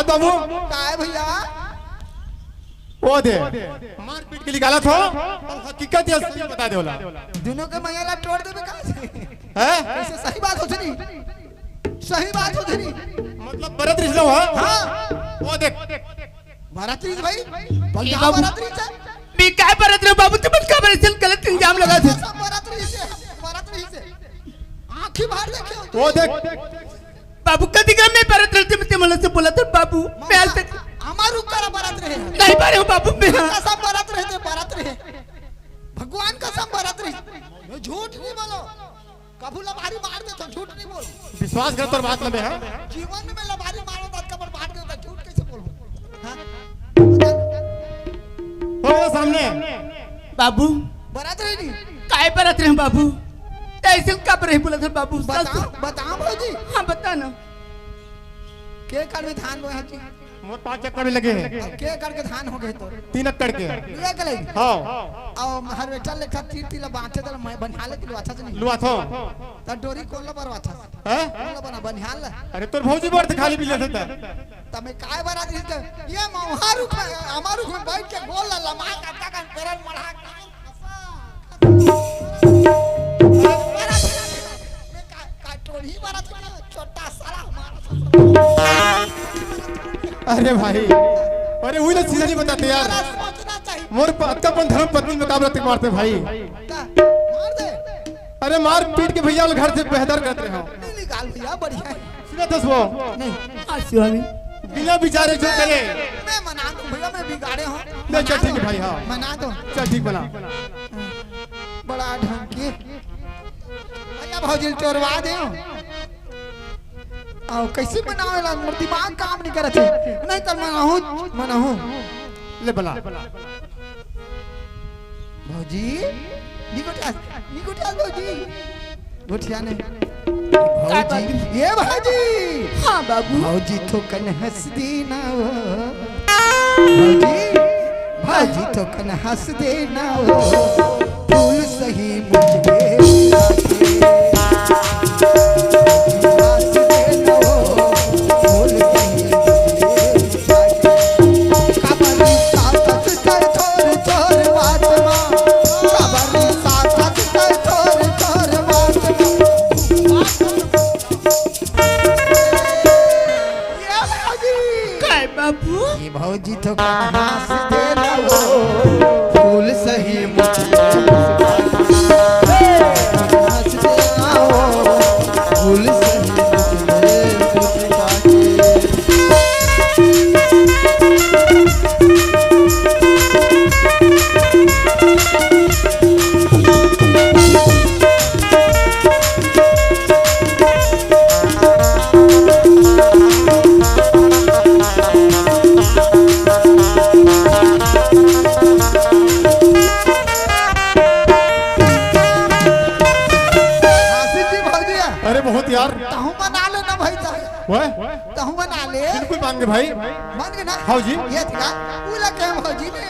बाबू काय भैया वो दे मार पीट के निकाला था और हकीकत ये सही बता दे वाला। दोनों के मैयाला तोड़ देबे का से हैं? ऐसे सही बात होती नहीं, सही बात होती नहीं। मतलब बरत रिश्ता हुआ। हाँ वो देख भरतरीज भाई बल्ला भरतरीज है। मैं काय परत रे बाबू, तुम का बरे गलत इंजाम लगा थे। भरतरीज से आंखें बाहर देखे। वो देख बाबू कदी गम नहीं परत रहते, मैं मन से बोला था बाबू मैं आज तक हमारू करा बरत रहे नहीं पारे हूं बाबू। मैं कसम बरत रहे, बरत रहे भगवान कसम बरत रहे। झूठ नहीं बोलो, कबू लबारी मार दे तो झूठ नहीं बोलो। विश्वास कर तोर बात में है। जीवन में लबारी मारो तो कबर बात दे तो झूठ कैसे बोलो? हां हो गया सामने बाबू। बरत रहे नहीं काय परत रहे बाबू? ऐसे का पर बोला था बाबू। बताओ भौजी। हाँ बता ना। के कर में धान बोए हैं? मोर 5 चक्कर में लगे हैं। के करके धान हो गए तो 3 एकड़ के ले गले। हां और हर बेटा लेखा तीर तीला बांधे तो मैं बन्हा ले दिलवा था नहीं लुआ थो त डोरी कोला बरवा था हैं? कोला बना बन्हाल। अरे तोर भौजी बर्थ खाली पिले था तमे काय बरा दी ये मौहारू हमारू में बैठ के गोल लमा काटा का पेरल मढ़ा टोरी बरा छोटा सारा हमारा। अरे भाई, अरे वही सीधा नहीं बताते यार। सोचना चाहिए मोर अपन धर्म पत्नी मुकाबला तक मारते भाई। मार दे। अरे मार पीट के भैया घर से बेहतर करते हो। नहीं निकाल भैया बढ़िया है। सुना दस वो नहीं हाँ स्वामी। बिना बिचारे जो करे मैं मना दूं भैया, मैं बिगाड़े हूं। ले चल ठीक है भाई। हाँ मना दो। चल ठीक बना। बड़ा ढंग के भैया भौजी चोरवा दे। आओ कैसे बनावेला? मोर दिमाग काम नहीं करत है। नहीं तो मनाहू ले बला भौजी निकोटिया भौजी गोठिया नहीं भौजी। ये भौजी। हाँ बाबू। भौजी तो कन हंस देना भौजी, भौजी तो कन हंस देना फूल सही मुझे भौजी तो हंस देना फूल सही मुझे हंस देना ओए तो हम बना ले बिल्कुल मान गए भाई। मान गए ना हाँ जी। ये था पूरा काम हो जी ने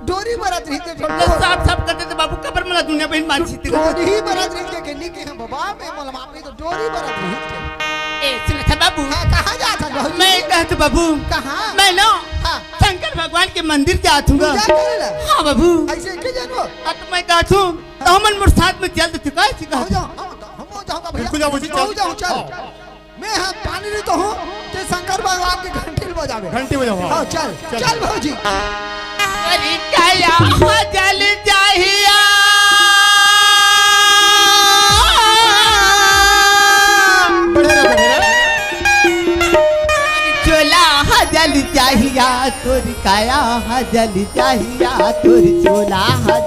डोरी बरत रही थे तो साफ साफ करते थे बाबू कबर मला दुनिया बहन मानसी थी डोरी बरत रही थे के निके हम बाबा में मलमा पे तो डोरी बरत रही थे ए सुन था बाबू हां कहां जाता भौजी मैं कहता बाबू कहां मैं ना हां शंकर भगवान के मंदिर जाऊंगा पूजा करेला हाँ बाबू ऐसे के जानो अब मैं कहूँ तो हमन मोर साथ में चल तो का हो जाओ हम जाऊंगा भैया बिल्कुल जाओ भौजी, चल। जाओ चल मैं हां पानी नहीं तो हूं ते शंकर भगवान के घंटी बजावे घंटी बजाओ। हां चल भौजी अरे काया जल जाहिया चोला जल चाहिया तोरी काया जल चाहिया तोरी चोला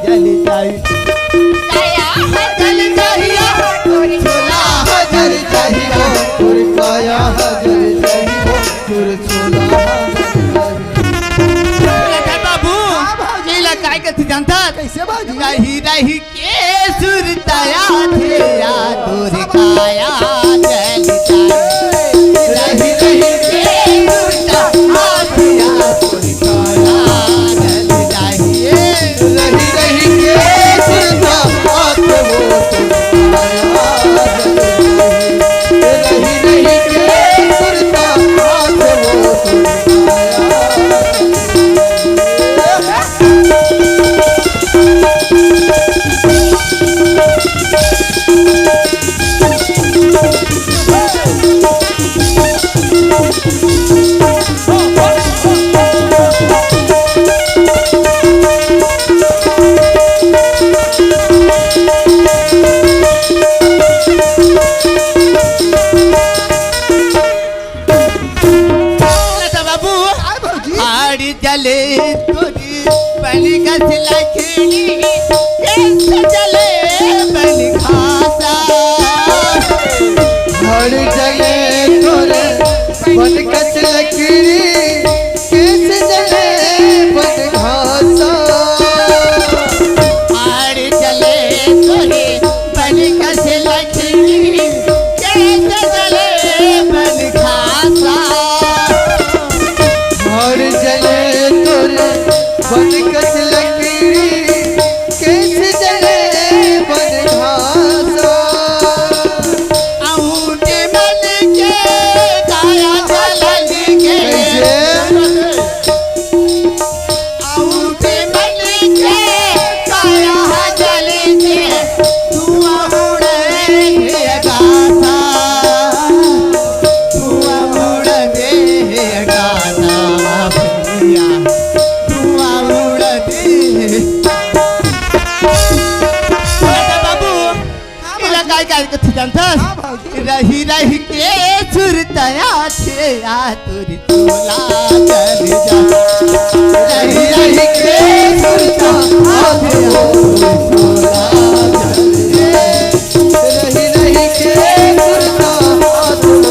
जल चाहिया काया जल चाहिया तोरी चोला जल चाहिया तोर काया हजर चाहिए तोर छोला बाबू नीला काय कथी जानता कैसे भौजी रही रही के सुरताया थे या तोरी काया जल चाहिया रही रही के सुरताया थे या तोरी काया जल चाहिए रही रही के सुरता आत वो रही रही के सुरता आत वो बाबू आय भौजी आड़ी जले तोरी बनी गसला खिड़ी कैसे जले बनी खासा हर जगह तोरे बन कच लकड़ी कैसे जले बन घासा आड़ी जले तोरी बनी गसला खिड़ी कैसे जले बनी खासा हर जगह तोरे बन कच लकड़ी कैसे जले बन घासा आऊटे मन के काया जलन के आऊटे मन के काया जलन के धुआं उड़े गाता धुआं उड़े गाता भैया धुआं उड़े बाबू इला काय काय कथी जानता हाँ भौजी रही रही के सुरतया थे या तुरी तोला चल जा रही रही के सुरता आथे या तुरी तोला चल जा रही रही के सुरता आत वो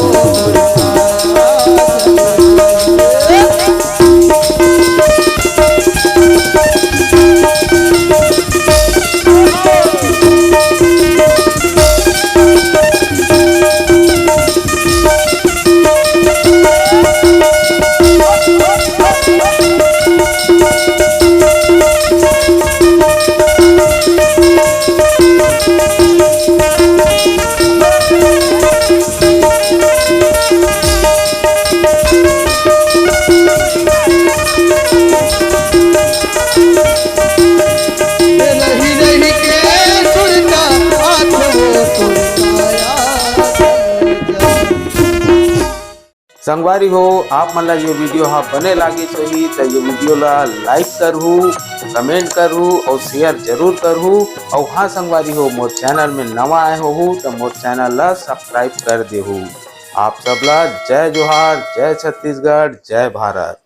रही रही के सुरता आत वो संगवारी हो आप मन ला ये वीडियो हा बने लागे सही तो ये वीडियो ला लाइक करहू कमेंट करहू और शेयर जरूर करहू और हाँ संगवारी हो मोर चैनल में नवा आए हो तो मोर चैनल ला सब्सक्राइब कर देहू। आप सबला जय जोहार, जय छत्तीसगढ़, जय भारत।